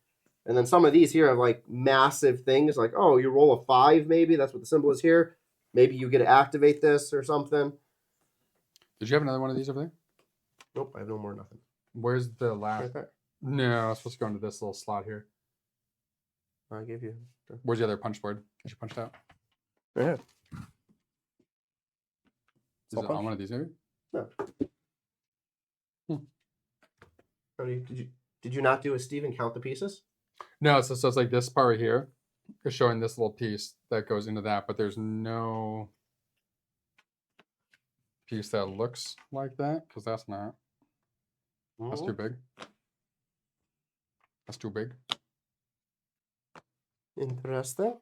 Speaker 2: And then some of these here have like massive things. Like, oh, you roll a 5 maybe. That's what the symbol is here. Maybe you get to activate this or something.
Speaker 1: Did you have another one of these over there?
Speaker 2: Nope, I have no more nothing.
Speaker 1: Where's the last?
Speaker 2: Right there.
Speaker 1: No, I was supposed to go into this little slot here.
Speaker 2: I gave you.
Speaker 1: Where's the other punch board that you punched out?
Speaker 2: Right here.
Speaker 1: Is it on one of these maybe?
Speaker 2: No. Did you not do a Steve and count the pieces?
Speaker 1: No, so it's like this part right here is showing this little piece that goes into that, but there's no piece that looks like that because that's not. That's too big. That's too big.
Speaker 2: Interesting.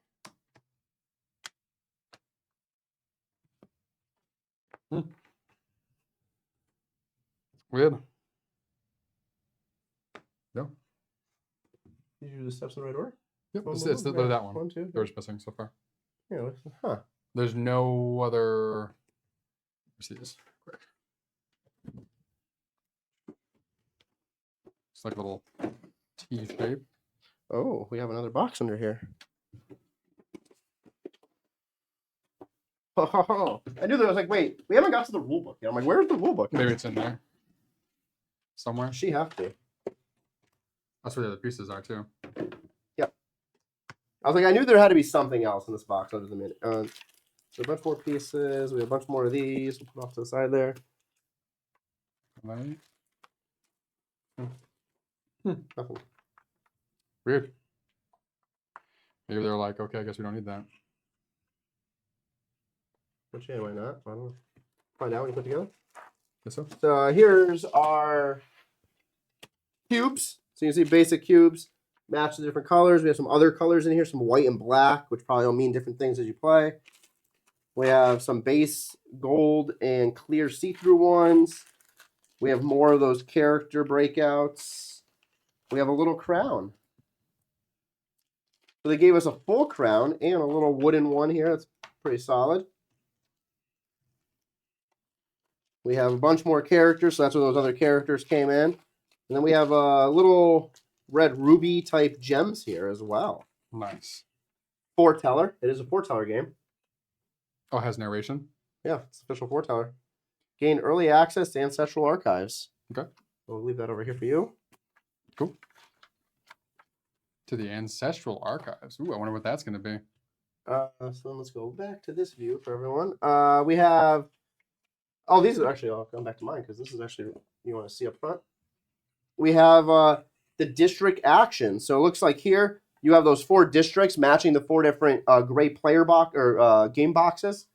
Speaker 1: Weird. No.
Speaker 2: Did you do the steps in the right order?
Speaker 1: Yep, it's literally that one.
Speaker 2: 1, 2.
Speaker 1: There's missing so far.
Speaker 2: Yeah. Huh.
Speaker 1: There's no other. Let's see this. Quick. It's like a little T shape.
Speaker 2: Oh, we have another box under here. Oh, I knew that. I was like, wait, we haven't got to the rule book yet. I'm like, where's the rule book?
Speaker 1: Maybe it's in there somewhere.
Speaker 2: She have to.
Speaker 1: That's where the other pieces are too.
Speaker 2: Yep. I was like, I knew there had to be something else in this box other than minute. So a bunch more pieces. We have a bunch more of these. We'll put off to the side there.
Speaker 1: Right.
Speaker 2: Nothing.
Speaker 1: Weird. Maybe they're like, okay, I guess we don't need that.
Speaker 2: Which anyway, not. I don't know. Find out when you put together.
Speaker 1: Guess so.
Speaker 2: So here's our cubes. So you can see basic cubes match the different colors. We have some other colors in here, some white and black, which probably will mean different things as you play. We have some base gold and clear see-through ones. We have more of those character breakouts. We have a little crown. So they gave us a full crown and a little wooden one here. That's pretty solid. We have a bunch more characters, so that's where those other characters came in. And then we have a little red ruby type gems here as well.
Speaker 1: Nice.
Speaker 2: Foreteller. It is a foreteller game.
Speaker 1: Oh, it has narration?
Speaker 2: Yeah, it's official foreteller. Gain early access to ancestral archives.
Speaker 1: Okay.
Speaker 2: We'll leave that over here for you.
Speaker 1: Cool. To the ancestral archives. Ooh, I wonder what that's going to be.
Speaker 2: So then let's go back to this view for everyone. We have... Oh, these are actually all going back to mine because this is actually you want to see up front. We have the district action. So it looks like here you have those 4 districts matching the 4 different gray player box or game boxes,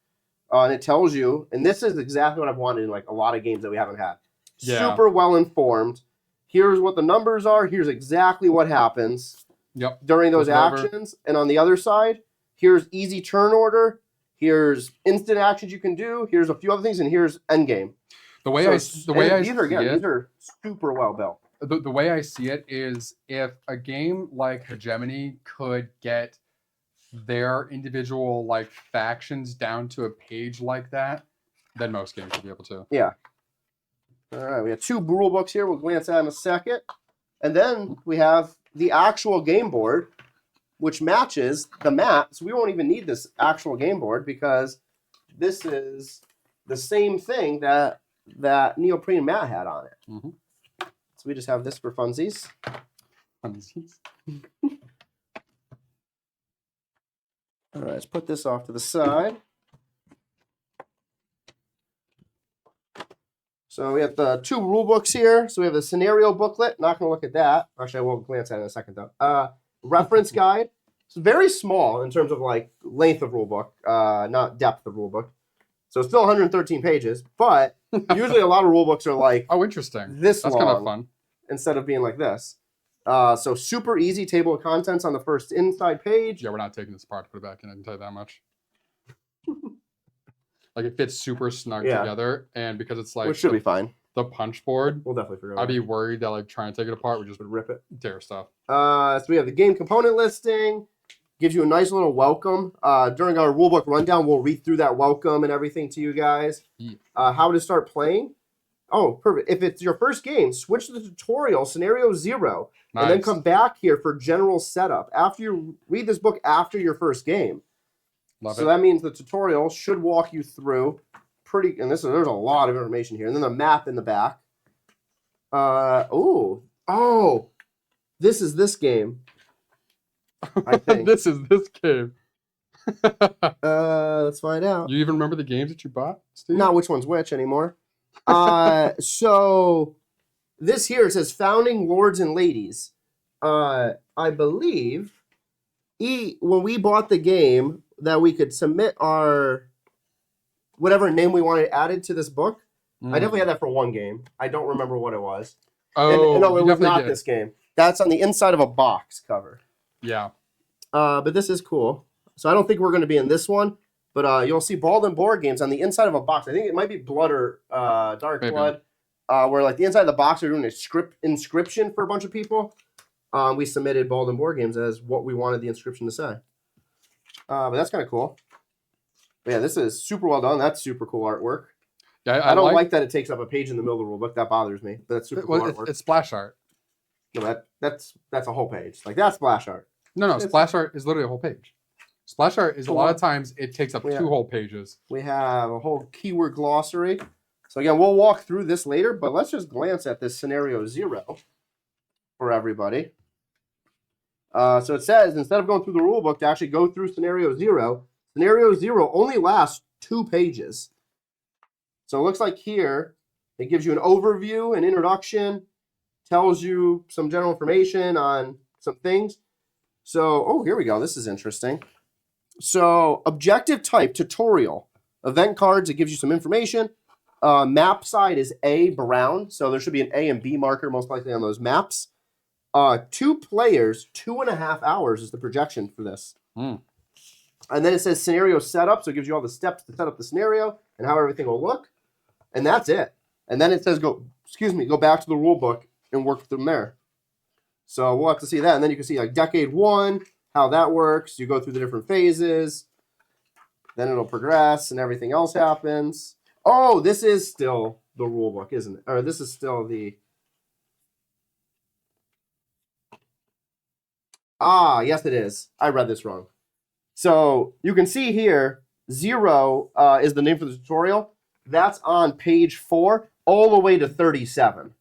Speaker 2: and it tells you. And this is exactly what I've wanted in like a lot of games that we haven't had.
Speaker 1: Yeah.
Speaker 2: Super well informed. Here's what the numbers are. Here's exactly what happens.
Speaker 1: Yep.
Speaker 2: During those actions, and on the other side, here's easy turn order. Here's instant actions you can do. Here's a few other things, and here's endgame.
Speaker 1: These are
Speaker 2: super well built.
Speaker 1: The way I see it is if a game like Hegemony could get their individual like factions down to a page like that, then most games should be able to.
Speaker 2: Yeah. All right, we have 2 rule books here. We'll glance at in a second, and then we have the actual game board, which matches the map. So we won't even need this actual game board because this is the same thing that neoprene mat had on it.
Speaker 1: Mm-hmm.
Speaker 2: So we just have this for funsies.
Speaker 1: Funsies.
Speaker 2: All right, let's put this off to the side. So we have the 2 rule books here. So we have the scenario booklet. Not going to look at that. Actually, I will glance at it in a second, though. Reference guide. It's very small in terms of like length of rule book, not depth of rule book. So it's still 113 pages, but usually a lot of rule books are like
Speaker 1: interesting.
Speaker 2: That's
Speaker 1: long kind of fun
Speaker 2: instead of being like this. So super easy table of contents on the first inside page.
Speaker 1: Yeah, we're not taking this apart to put it back in. I can tell you that much. Like it fits super snug together, and because it's like
Speaker 2: which should be fine.
Speaker 1: The punch board.
Speaker 2: We'll definitely figure it out.
Speaker 1: I'd be worried that like trying to take it apart would just
Speaker 2: rip it,
Speaker 1: tear stuff.
Speaker 2: So we have the game component listing. Gives you a nice little welcome. During our rulebook rundown, we'll read through that welcome and everything to you guys.
Speaker 1: Yeah.
Speaker 2: How to start playing. Oh, perfect. If it's your first game, switch to the tutorial, scenario 0, and then come back here for general setup. After you read this book after your first game.
Speaker 1: Love
Speaker 2: so
Speaker 1: it.
Speaker 2: That means the tutorial should walk you through and there's a lot of information here. And then the map in the back. This is this game. I think.
Speaker 1: This is this game.
Speaker 2: Let's find out.
Speaker 1: You even remember the games that you bought, Steve?
Speaker 2: Not which one's which anymore. So this here, it says founding lords and ladies. I believe when we bought the game that we could submit our whatever name we wanted added to this book. I definitely had that for one game. I don't remember what it was.
Speaker 1: Oh,
Speaker 2: and no, it
Speaker 1: you
Speaker 2: was
Speaker 1: definitely
Speaker 2: not
Speaker 1: did.
Speaker 2: this game. That's on the inside of a box cover.
Speaker 1: Yeah.
Speaker 2: But this is cool. So I don't think we're going to be in this one, but you'll see Bald and Board games on the inside of a box. I think it might be Blood or Dark
Speaker 1: Maybe.
Speaker 2: Blood, where like the inside of the box are doing a inscription for a bunch of people. We submitted Bald and Board games as what we wanted the inscription to say. But that's kind of cool. But yeah, this is super well done. That's super cool artwork.
Speaker 1: Yeah,
Speaker 2: I don't like that it takes up a page in the middle of the rule book. That bothers me. But that's super cool artwork.
Speaker 1: It's splash art.
Speaker 2: No, that's a whole page. Like that's splash art.
Speaker 1: No, splash art is literally a whole page. Splash art is a lot of times it takes up 2 whole pages.
Speaker 2: We have a whole keyword glossary. So again, we'll walk through this later, but let's just glance at this scenario 0 for everybody. So it says, instead of going through the rule book to actually go through scenario 0 only lasts 2 pages. So it looks like here, it gives you an overview, an introduction, tells you some general information on some things. So, here we go. This is interesting. So, objective type, tutorial. Event cards, it gives you some information. Map side is A, brown. So there should be an A and B marker most likely on those maps. 2 players, 2.5 hours is the projection for this. And then it says scenario setup. So it gives you all the steps to set up the scenario and how everything will look. And that's it. And then it says go back to the rule book and work from there. So we'll have to see that. And then you can see like decade 1, how that works. You go through the different phases. Then it'll progress and everything else happens. Oh, this is still the rule book, isn't it? Or this is still the... yes it is. I read this wrong. So you can see here, 0 is the name for the tutorial. That's on page 4 all the way to 37.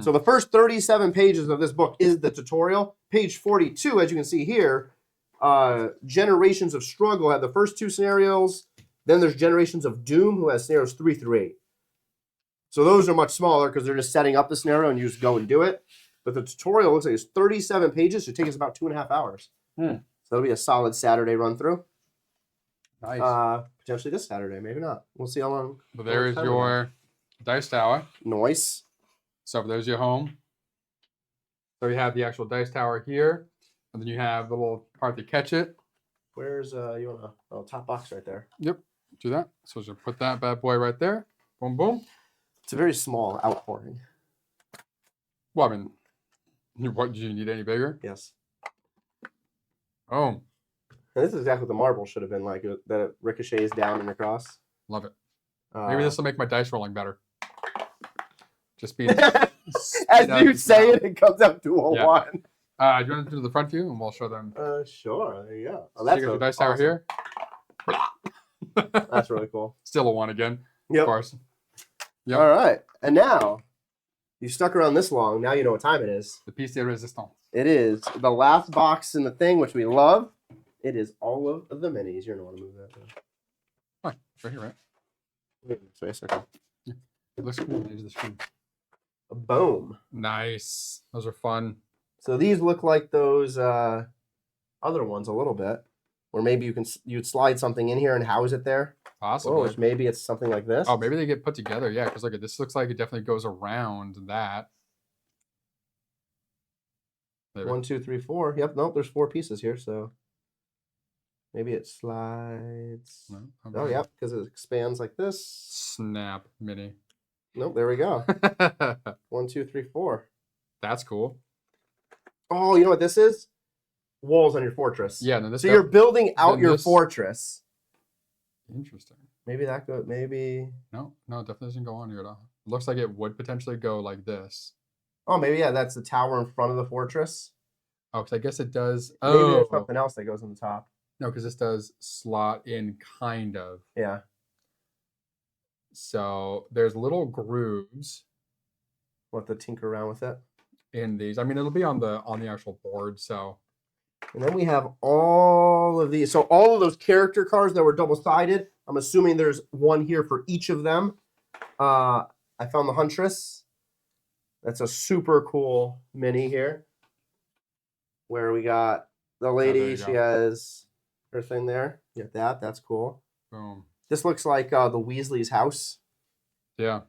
Speaker 2: So the first 37 pages of this book is the tutorial. Page 42, as you can see here, Generations of Struggle have the first 2 scenarios. Then there's Generations of Doom, who has scenarios 3 through 8. So those are much smaller because they're just setting up the scenario and you just go and do it. But the tutorial looks like it's 37 pages. It should take us about 2.5 hours. So that'll be a solid Saturday run through.
Speaker 1: Nice.
Speaker 2: Potentially this Saturday, maybe not. We'll see how long.
Speaker 1: But there is your dice tower.
Speaker 2: Nice.
Speaker 1: So there's your home. So you have the actual dice tower here, and then you have the little part to catch it.
Speaker 2: Where's you want a top box right there?
Speaker 1: Yep, do that. So just put that bad boy right there. Boom, boom.
Speaker 2: It's a very small outpouring.
Speaker 1: Well, I mean, what do you need any bigger?
Speaker 2: Yes.
Speaker 1: Oh,
Speaker 2: And this is exactly what the marble should have been like. That it ricochets down and across.
Speaker 1: love it. Maybe this will make my dice rolling better. Just being
Speaker 2: as you say it comes up to a 1.
Speaker 1: Do you want to do the front view and we'll show them?
Speaker 2: Sure. There you go. Oh,
Speaker 1: So
Speaker 2: that's
Speaker 1: you got your dice
Speaker 2: awesome.
Speaker 1: tower here.
Speaker 2: That's really cool.
Speaker 1: Still a 1 again.
Speaker 2: Yep.
Speaker 1: Of course. Yep.
Speaker 2: All right. And now, you stuck around this long. Now you know what time it is.
Speaker 1: The piece de resistance.
Speaker 2: It is the last box in the thing, which we love. It is all of the minis. You're going to want to move that.
Speaker 1: Fine. It's right here, right?
Speaker 2: Space, okay.
Speaker 1: It looks cool. There's the screen.
Speaker 2: Boom.
Speaker 1: Nice. Those are fun.
Speaker 2: So these look like those other ones a little bit, where maybe you'd slide something in here and house it there.
Speaker 1: Possibly.
Speaker 2: Or which maybe it's something like this.
Speaker 1: Oh, maybe they get put together. Yeah, because look at this. Looks like it definitely goes around that. There.
Speaker 2: 1, 2, 3, 4. Yep. Nope. There's 4 pieces here, so maybe it slides.
Speaker 1: No,
Speaker 2: Oh, yep, because it expands like this.
Speaker 1: Snap mini.
Speaker 2: Nope. There we go. 1, 2, 3, 4.
Speaker 1: That's cool.
Speaker 2: Oh, you know what this is? Walls on your fortress.
Speaker 1: Yeah. No, this.
Speaker 2: So you're building out
Speaker 1: then
Speaker 2: your
Speaker 1: this-
Speaker 2: fortress.
Speaker 1: Interesting.
Speaker 2: Maybe that go. Maybe.
Speaker 1: No, it definitely doesn't go on here at all. It looks like it would potentially go like this.
Speaker 2: Oh, maybe yeah. That's the tower in front of the fortress.
Speaker 1: Oh, because I guess it does.
Speaker 2: Maybe there's
Speaker 1: Oh,
Speaker 2: something else that goes on the top.
Speaker 1: no, because this does slot in kind of.
Speaker 2: Yeah.
Speaker 1: So there's little grooves
Speaker 2: We'll have to tinker around with it.
Speaker 1: in these. I mean, it'll be on the actual board. So
Speaker 2: And then we have all of these. So all of those character cards that were double-sided, I'm assuming there's one here for each of them. I found the Huntress. That's a super cool mini here. Where we got the lady, she has her thing there. You got that. That's cool.
Speaker 1: Boom.
Speaker 2: This looks like the Weasley's house.
Speaker 1: Yeah.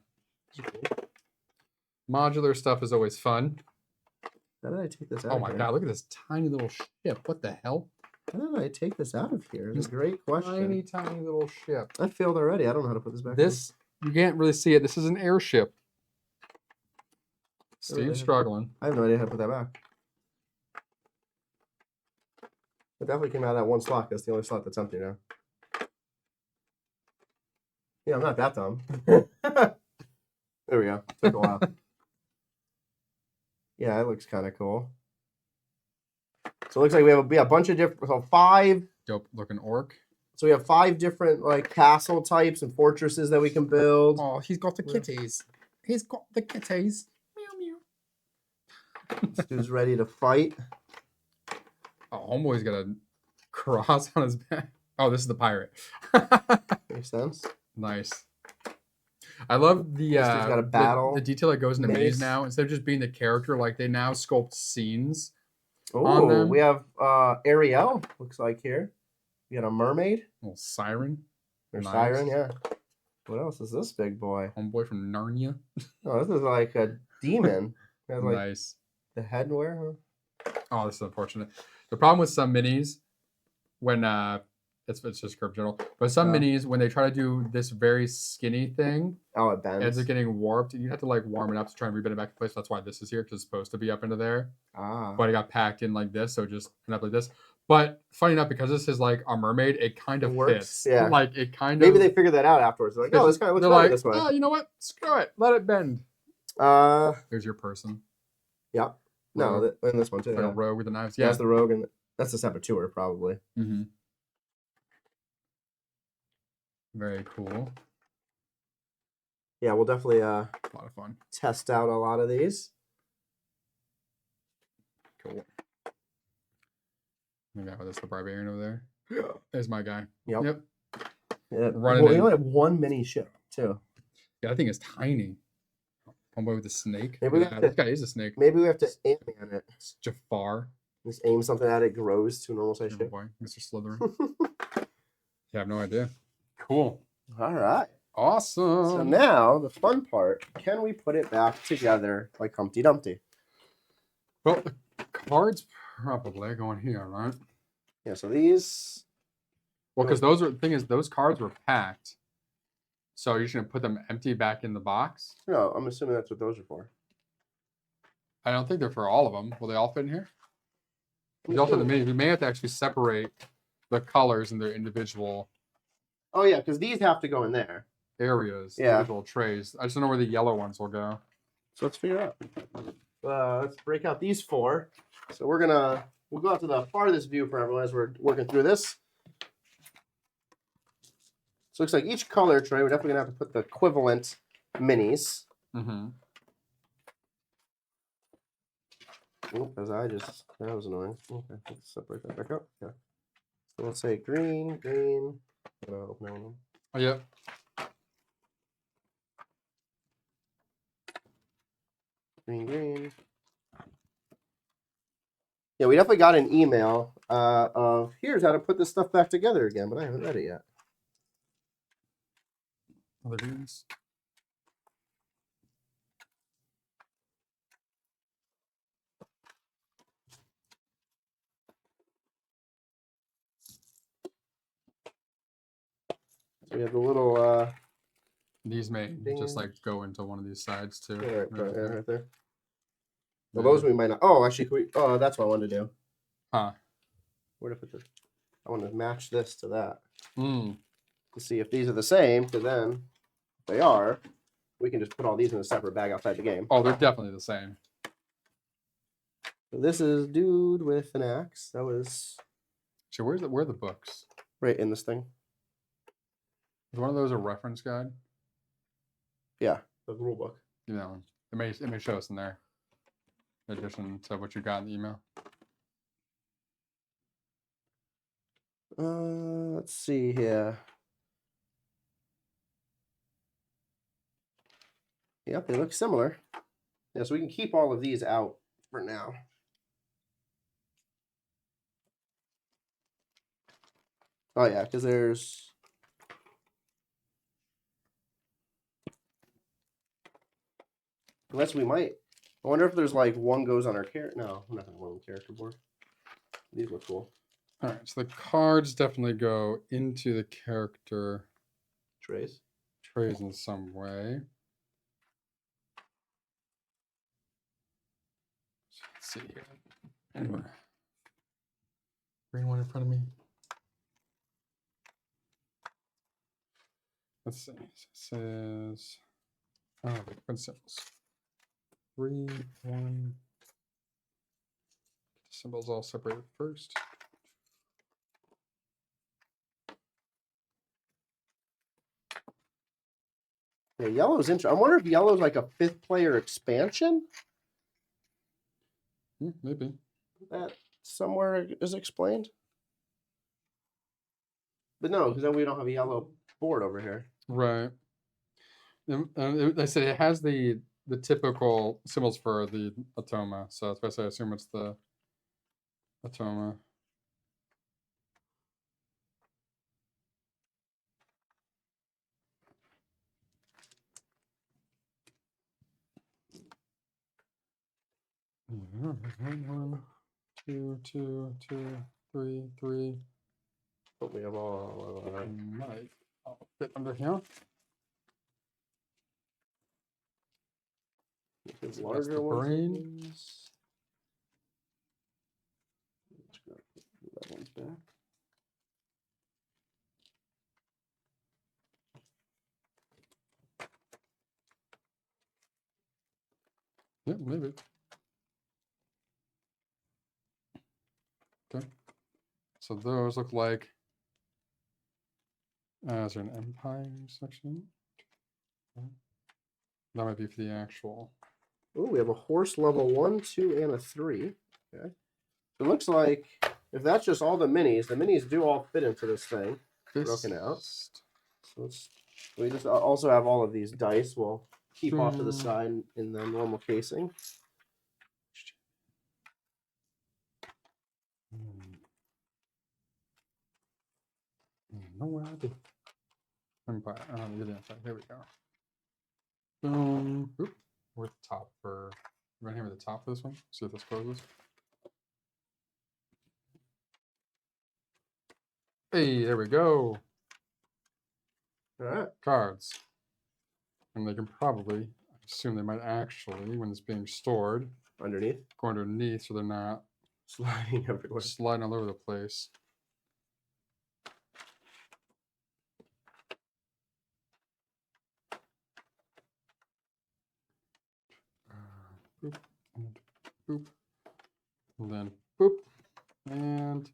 Speaker 1: Modular stuff is always fun.
Speaker 2: How did I take this out?
Speaker 1: Oh my god, look at this tiny little ship. What the hell?
Speaker 2: How did I take this out of here? It's a great question.
Speaker 1: Tiny little ship.
Speaker 2: I failed already. I don't know how to put this back.
Speaker 1: This, you can't really see it. This is an airship. Steve's struggling.
Speaker 2: I have no idea how to put that back. It definitely came out of that one slot. That's the only slot that's empty now. Yeah, I'm not that dumb. There we go. Took a while. Yeah, it looks kind of cool. So it looks like we have a bunch of different, so 5.
Speaker 1: Dope looking orc.
Speaker 2: So we have 5 different like castle types and fortresses that we can build.
Speaker 1: Oh, he's got the kitties. He's got the kitties. Meow meow.
Speaker 2: This dude's ready to fight.
Speaker 1: Oh, homeboy's got a cross on his back. Oh, this is the pirate.
Speaker 2: Makes sense.
Speaker 1: Nice. I love the
Speaker 2: got a battle.
Speaker 1: The detail that goes into
Speaker 2: Maze.
Speaker 1: Maze now. Instead of just being the character, like they now sculpt scenes. on
Speaker 2: Oh,
Speaker 1: them.
Speaker 2: we have Ariel, looks like here. We got a mermaid.
Speaker 1: Little siren.
Speaker 2: Or
Speaker 1: Nice.
Speaker 2: siren, yeah. What else is this big boy?
Speaker 1: Homeboy from Narnia.
Speaker 2: Oh, this is like a demon. It has like
Speaker 1: Nice.
Speaker 2: the headwear, huh?
Speaker 1: Oh, this is unfortunate. The problem with some minis, when it's just curve general, but some minis when they try to do this very skinny thing,
Speaker 2: Oh, it
Speaker 1: it
Speaker 2: bends.
Speaker 1: ends up getting warped. You have to like warm it up to try and rebend it back in place. That's why this is here, because it's supposed to be up into there.
Speaker 2: Ah.
Speaker 1: But it got packed in like this, so it just ended up like this. But funny enough, because this is like a mermaid, it kind of
Speaker 2: works,
Speaker 1: fits.
Speaker 2: yeah.
Speaker 1: Like it kind
Speaker 2: Maybe
Speaker 1: of.
Speaker 2: they figured that out afterwards. They're like, oh, this kind of looks
Speaker 1: They're
Speaker 2: better
Speaker 1: like,
Speaker 2: this way.
Speaker 1: oh, you know what? Screw it. Let it bend. There's your person.
Speaker 2: Yeah. No, and this one too.
Speaker 1: Like
Speaker 2: Yeah.
Speaker 1: a rogue with the knives.
Speaker 2: Yeah,
Speaker 1: Yeah.
Speaker 2: that's the rogue, and that's the saboteur probably.
Speaker 1: Mm-hmm. Very cool.
Speaker 2: Yeah, we'll definitely
Speaker 1: A lot of fun.
Speaker 2: test out a lot of these.
Speaker 1: Cool. We got this the barbarian over there.
Speaker 2: Yeah.
Speaker 1: There's my guy.
Speaker 2: Yep.
Speaker 1: Yep.
Speaker 2: Yeah.
Speaker 1: Running
Speaker 2: Well, we
Speaker 1: in.
Speaker 2: only have one mini ship too.
Speaker 1: Yeah, that thing is tiny. Homeboy with the snake.
Speaker 2: Maybe we
Speaker 1: Yeah,
Speaker 2: have
Speaker 1: this
Speaker 2: to-
Speaker 1: guy is a snake.
Speaker 2: Maybe we have to aim at it.
Speaker 1: It's Jafar.
Speaker 2: Just aim something at it, grows to a normal size
Speaker 1: Oh
Speaker 2: ship.
Speaker 1: boy, Mr. Slytherin. Yeah, I have no idea. Cool.
Speaker 2: All right.
Speaker 1: Awesome.
Speaker 2: So now the fun part: can we put it back together like Humpty Dumpty?
Speaker 1: Well, the cards probably going here, right?
Speaker 2: Yeah. So these.
Speaker 1: Well, because the thing is, those cards were packed. So you're just gonna put them empty back in the box?
Speaker 2: No, I'm assuming that's what those are for.
Speaker 1: I don't think they're for all of them. Will they all fit in here? We also we may have to actually separate the colors in their individual
Speaker 2: Oh yeah, because these have to go in there.
Speaker 1: areas,
Speaker 2: Yeah.
Speaker 1: individual trays. I just don't know where the yellow ones will go.
Speaker 2: So let's figure it out. Let's break out these 4. So we'll go out to the farthest view for everyone as we're working through this. So it looks like each color tray, we're definitely gonna have to put the equivalent minis.
Speaker 1: Mm-hmm.
Speaker 2: Because that was annoying. Okay, let's separate that back up. Yeah. So let's say green. Open that one.
Speaker 1: Oh, yeah.
Speaker 2: Green. Yeah, we definitely got an email of here's how to put this stuff back together again, but I haven't read it yet.
Speaker 1: Other greens.
Speaker 2: So we have the little
Speaker 1: These may
Speaker 2: Ding.
Speaker 1: just like go into one of these sides too.
Speaker 2: right there. Well, those we might not. Oh, actually, that's what I wanted to do.
Speaker 1: Huh.
Speaker 2: Where to put this? I want to match this to that
Speaker 1: Mm.
Speaker 2: to see if these are the same. Because then, if they are, we can just put all these in a separate bag outside the game.
Speaker 1: Oh, they're definitely the same.
Speaker 2: So this is dude with an axe. That was
Speaker 1: So where are the books?
Speaker 2: right in this thing.
Speaker 1: Is one of those a reference guide?
Speaker 2: Yeah, the rule book.
Speaker 1: You know, it may show us in there. In addition to what you got in the email.
Speaker 2: Let's see here. Yep, they look similar. Yeah, so we can keep all of these out for now. Oh yeah, because there's unless we might. I wonder if there's like one goes on our character. No, I'm not gonna go on the character board. These look cool.
Speaker 1: All right, so the cards definitely go into the character
Speaker 2: Trays.
Speaker 1: trays in some way. Let's see here. Anyway, green one in front of me. Let's see. It says, oh, the symbols. 3, 1. The symbols all separated first.
Speaker 2: Yeah, yellow's interesting. I wonder if yellow's like a 5th player expansion.
Speaker 1: Maybe.
Speaker 2: That somewhere is explained. But no, because then we don't have a yellow board over here.
Speaker 1: Right. I said it has the typical symbols for the Atoma, so that's why I say I assume it's the Atoma. One, 2, 2, 2, 3, 3.
Speaker 2: But we have all.
Speaker 1: Might fit under here.
Speaker 2: It's
Speaker 1: So
Speaker 2: larger
Speaker 1: that's the
Speaker 2: ones.
Speaker 1: brain.
Speaker 2: That one's back.
Speaker 1: Yeah, maybe. Okay. So those look like. Is there an Empire section? That might be for the actual.
Speaker 2: Oh, we have a horse level 1, 2, and a 3. Okay. It looks like if that's just all the minis do all fit into this thing. Broken out. So we just also have all of these dice. We'll keep off to the side in the normal casing.
Speaker 1: No idea. Empire. Here we go. Boom. Oop. We're at the top for. Right here at the top for this one. See if this closes. Hey, there we go.
Speaker 2: All right.
Speaker 1: Cards. And they can probably, I assume they might actually, when it's being stored,
Speaker 2: Underneath.
Speaker 1: go underneath so they're not
Speaker 2: Sliding everywhere.
Speaker 1: sliding all over the place. Boop, and boop, and then boop, and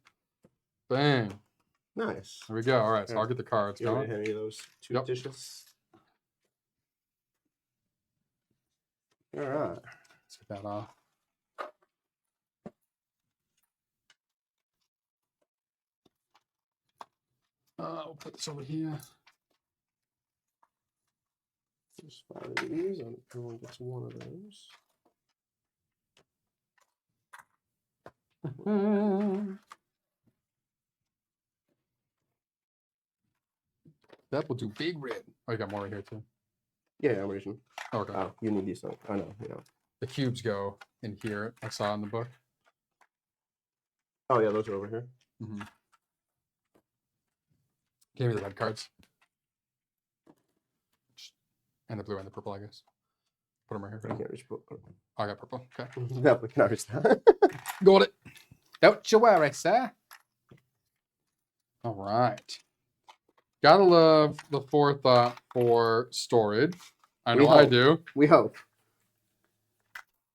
Speaker 1: bang.
Speaker 2: Nice.
Speaker 1: There we go. All right, so I'll get the cards
Speaker 2: You want
Speaker 1: going.
Speaker 2: to hand me those 2
Speaker 1: Yep.
Speaker 2: dishes? All right.
Speaker 1: Let's get that off. I'll put this over here.
Speaker 2: There's 5 of these, and everyone gets 1 of those.
Speaker 1: That will do big red. Oh, you got more right here too.
Speaker 2: Yeah, I'm reaching.
Speaker 1: Okay.
Speaker 2: Oh, you need these. I know. Yeah.
Speaker 1: The cubes go in here. I saw in the book.
Speaker 2: Oh yeah, those are over here.
Speaker 1: Mm-hmm. Give me the red cards. And the blue and the purple, I guess. Put them right here.
Speaker 2: I can't reach.
Speaker 1: I got purple. Okay.
Speaker 2: Definitely cannot reach that.
Speaker 1: Got it. Don't you worry, sir. All right. Gotta love the forethought for storage. I know I do.
Speaker 2: We hope.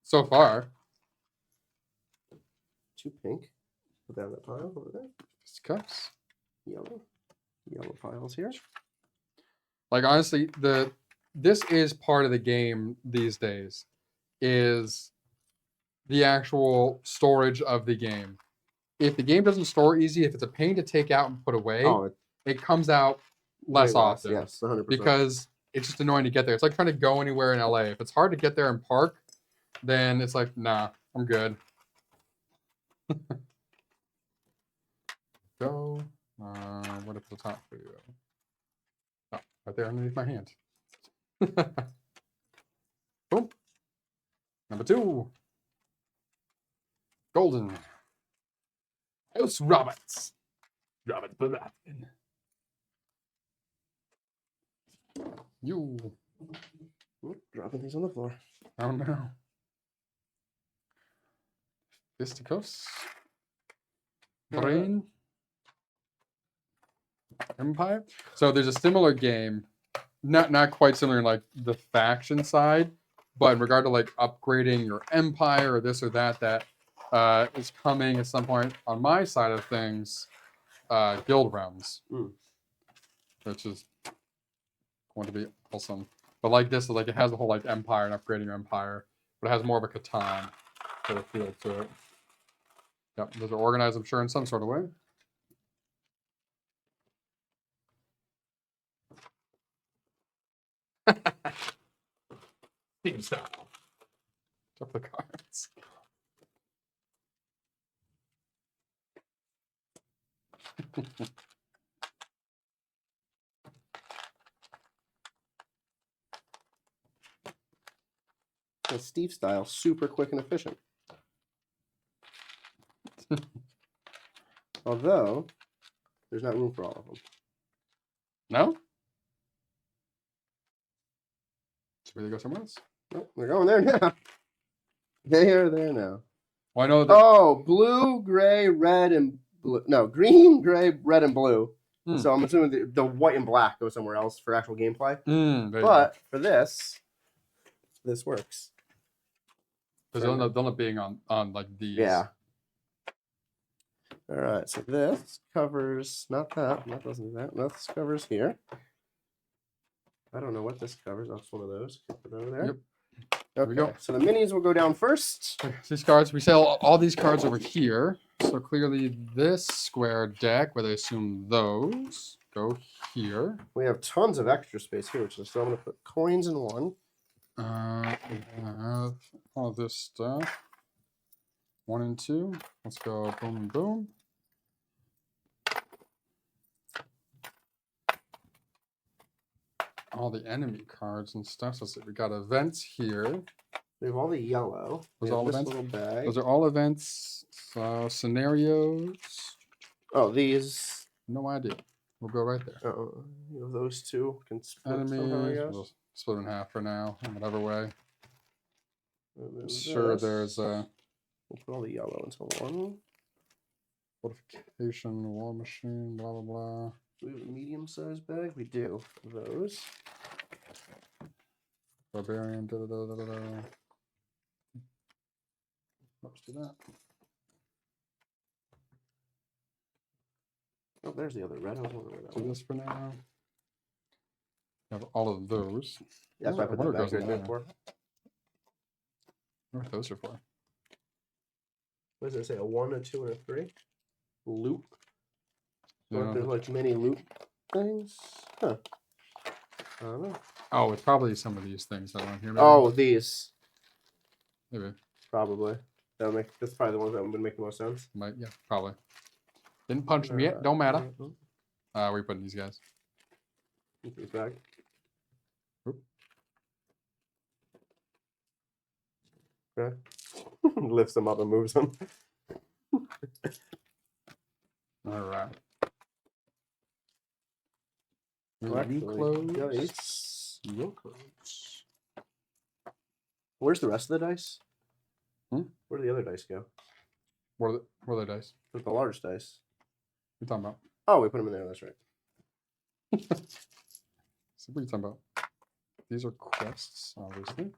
Speaker 1: So far.
Speaker 2: 2 pink. Put that in the pile over there.
Speaker 1: Just cups.
Speaker 2: Yellow. Yellow piles here.
Speaker 1: Like honestly, this is part of the game these days. Is the actual storage of the game. if the game doesn't store easy, if it's a pain to take out and put away,
Speaker 2: Oh,
Speaker 1: it comes out less
Speaker 2: way
Speaker 1: often.
Speaker 2: Yes, 100%.
Speaker 1: Because it's just annoying to get there. It's like trying to go anywhere in LA. If it's hard to get there and park, then it's like, nah, I'm good. Go. What at the top for you? Oh, right there underneath my hand. Boom. Number 2. Golden. House Roberts. Robert Baratheon. You.
Speaker 2: Oop, dropping things on the floor.
Speaker 1: Oh no. Fisticus. Brain. Empire. So there's a similar game, not quite similar in like the faction side, but in regard to like upgrading your empire or this or that, that is coming at some point on my side of things. Guild Realms, which is going to be awesome. But like this, like it has the whole like empire and upgrading your empire, but it has more of a Catan sort of feel to it. Yep, those are organized, I'm sure, in some sort of way. Team style. Drop the cards.
Speaker 2: The Steve style, super quick and efficient. Although, there's not room for all of them.
Speaker 1: No? Should we go somewhere else?
Speaker 2: Nope, they're going there now. They are there now.
Speaker 1: Well, I know that.
Speaker 2: Oh, blue, gray, red, and blue. No, green, gray, red, and blue. So I'm assuming the white and black go somewhere else for actual gameplay. But for this works.
Speaker 1: Because they'll end up being on like these.
Speaker 2: Yeah. All right, so this covers, not that, that doesn't do that. This covers here. I don't know what this covers. That's one of those. Put it over there.
Speaker 1: Yep.
Speaker 2: Okay,
Speaker 1: There we go.
Speaker 2: so the minis will go down first.
Speaker 1: These cards, we sell all these cards over here. So clearly this square deck, where they assume those, go here.
Speaker 2: We have tons of extra space here, so I'm going to put coins in one.
Speaker 1: We have all this stuff. 1 and 2. Let's go boom, boom. All the enemy cards and stuff. So we got events here.
Speaker 2: We have all the yellow.
Speaker 1: Those
Speaker 2: all
Speaker 1: all
Speaker 2: this
Speaker 1: events?
Speaker 2: little bag.
Speaker 1: Those are all events. So scenarios.
Speaker 2: Oh, these.
Speaker 1: No idea. We'll go right there.
Speaker 2: You know, those two can split somehow, I
Speaker 1: Enemies.
Speaker 2: guess.
Speaker 1: We'll split in half for now, in whatever way.
Speaker 2: Sure,
Speaker 1: there's a
Speaker 2: we'll put all the yellow into one.
Speaker 1: fortification, war machine, blah blah blah.
Speaker 2: Do we have a medium-sized bag? We do. Those.
Speaker 1: Barbarian. Da, da, da, da, da. Let's do that.
Speaker 2: Oh, there's the other red. I was wondering where that
Speaker 1: Do
Speaker 2: was.
Speaker 1: this for now. Have all of those.
Speaker 2: Yeah, that's why I put that
Speaker 1: wonder
Speaker 2: back
Speaker 1: what goes
Speaker 2: right
Speaker 1: in
Speaker 2: there
Speaker 1: there.
Speaker 2: for.
Speaker 1: I wonder what those are for.
Speaker 2: What does it say? A 1, a 2, and a 3? Loot.
Speaker 1: Yeah.
Speaker 2: There's like many loot things. Huh. I don't know.
Speaker 1: Oh, it's probably some of these things that are on here. Maybe.
Speaker 2: Oh, these.
Speaker 1: Maybe.
Speaker 2: Probably. That's probably the ones that would make the most sense.
Speaker 1: Yeah, probably. Didn't punch them yet. Don't matter.
Speaker 2: Mm-hmm.
Speaker 1: We're putting these guys.
Speaker 2: Put these back.
Speaker 1: Oop.
Speaker 2: Okay. Lifts them up and moves them.
Speaker 1: All right.
Speaker 2: Actually,
Speaker 1: Close.
Speaker 2: dice.
Speaker 1: Your close.
Speaker 2: Where's the rest of the dice?
Speaker 1: Hmm?
Speaker 2: Where do the other dice go?
Speaker 1: Where are the dice?
Speaker 2: With the large dice.
Speaker 1: What are you talking about?
Speaker 2: Oh, we put them in there. That's right.
Speaker 1: So what are you talking about? These are quests, obviously.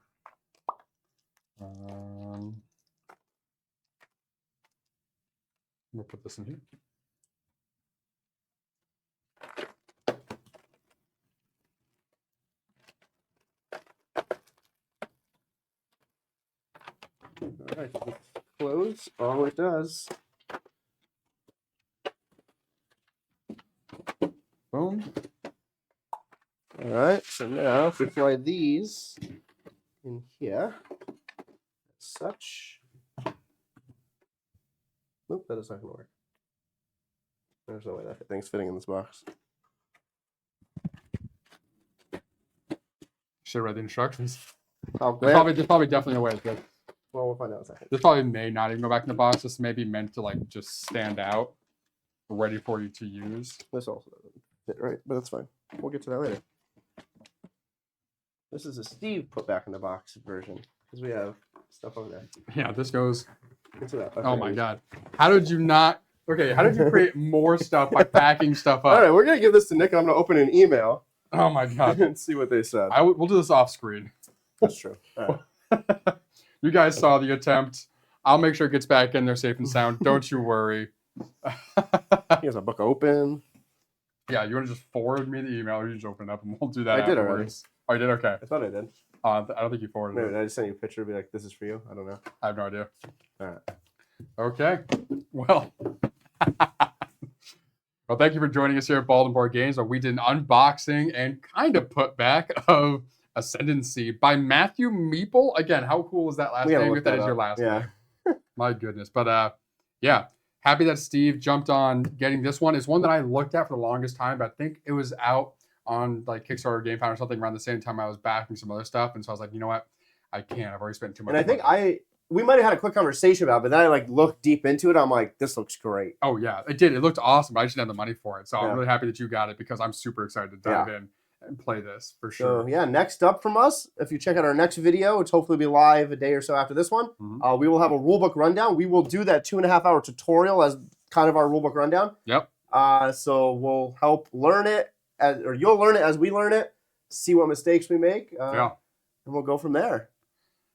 Speaker 1: We'll put this in here.
Speaker 2: All right. Close. Oh, it does.
Speaker 1: Boom.
Speaker 2: All right, so now if we fly these in here, as such. Nope, that is not going to work. There's no way that thing's fitting in this box.
Speaker 1: Should have read the instructions.
Speaker 2: Oh,
Speaker 1: There's probably definitely a way to do it.
Speaker 2: Well, we'll find out in a second.
Speaker 1: This probably may not even go back in the box. This may be meant to like just stand out, ready for you to use.
Speaker 2: This also doesn't fit right, but that's fine. We'll get to that later. This is a Steve put back in the box version because we have stuff over there.
Speaker 1: Yeah, this goes.
Speaker 2: Get to that.
Speaker 1: Oh my god. How did you not? Okay, how did you create more stuff by packing stuff
Speaker 2: All
Speaker 1: up?
Speaker 2: right, we're going to give this to Nick. I'm going to open an email
Speaker 1: Oh my god.
Speaker 2: and see what they said.
Speaker 1: We'll do this off screen.
Speaker 2: That's true. All right.
Speaker 1: You guys saw the attempt. I'll make sure it gets back in there safe and sound. Don't you worry.
Speaker 2: Here's a book open.
Speaker 1: Yeah, you want to just forward me the email or you just open it up and we'll do that
Speaker 2: I did already.
Speaker 1: afterwards. Oh, you did? Okay.
Speaker 2: I thought I did.
Speaker 1: I don't think you forwarded
Speaker 2: Maybe
Speaker 1: it.
Speaker 2: I just sent you a picture and be like, this is for you. I don't know.
Speaker 1: I have no idea.
Speaker 2: All right.
Speaker 1: Okay. Well. Well, thank you for joining us here at Bald and Board Games, where we did an unboxing and kind of put back of Ascendancy by Matthew Meeple. Again, how cool is that last
Speaker 2: We gotta
Speaker 1: name?
Speaker 2: look
Speaker 1: If that
Speaker 2: that
Speaker 1: is your
Speaker 2: up.
Speaker 1: last
Speaker 2: Yeah.
Speaker 1: name. My goodness. But yeah, happy that Steve jumped on getting this one. It's one that I looked at for the longest time, but I think it was out on like Kickstarter, Game Pound or something around the same time I was backing some other stuff. And so I was like, you know what? I can't. I've already spent too much
Speaker 2: And I think
Speaker 1: money.
Speaker 2: we might have had a quick conversation about it, but then I like looked deep into it. I'm like, this looks great.
Speaker 1: Oh yeah, it did. It looked awesome, but I just didn't have the money for it. So
Speaker 2: Yeah.
Speaker 1: I'm really happy that you got it because I'm super excited to dive in and play this for sure.
Speaker 2: So yeah, next up from us, if you check out our next video, which hopefully will be live a day or so after this one,
Speaker 1: Mhm.
Speaker 2: we will have a rulebook rundown. We will do that 2.5 hour tutorial as kind of our rulebook rundown.
Speaker 1: Yep.
Speaker 2: So we'll help learn it, or you'll learn it as we learn it, see what mistakes we make,
Speaker 1: Yeah.
Speaker 2: and we'll go from there.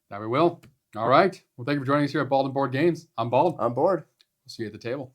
Speaker 1: That we will. All right. Well, thank you for joining us here at Bald and Board Games. I'm Bald.
Speaker 2: On board.
Speaker 1: See you at the table.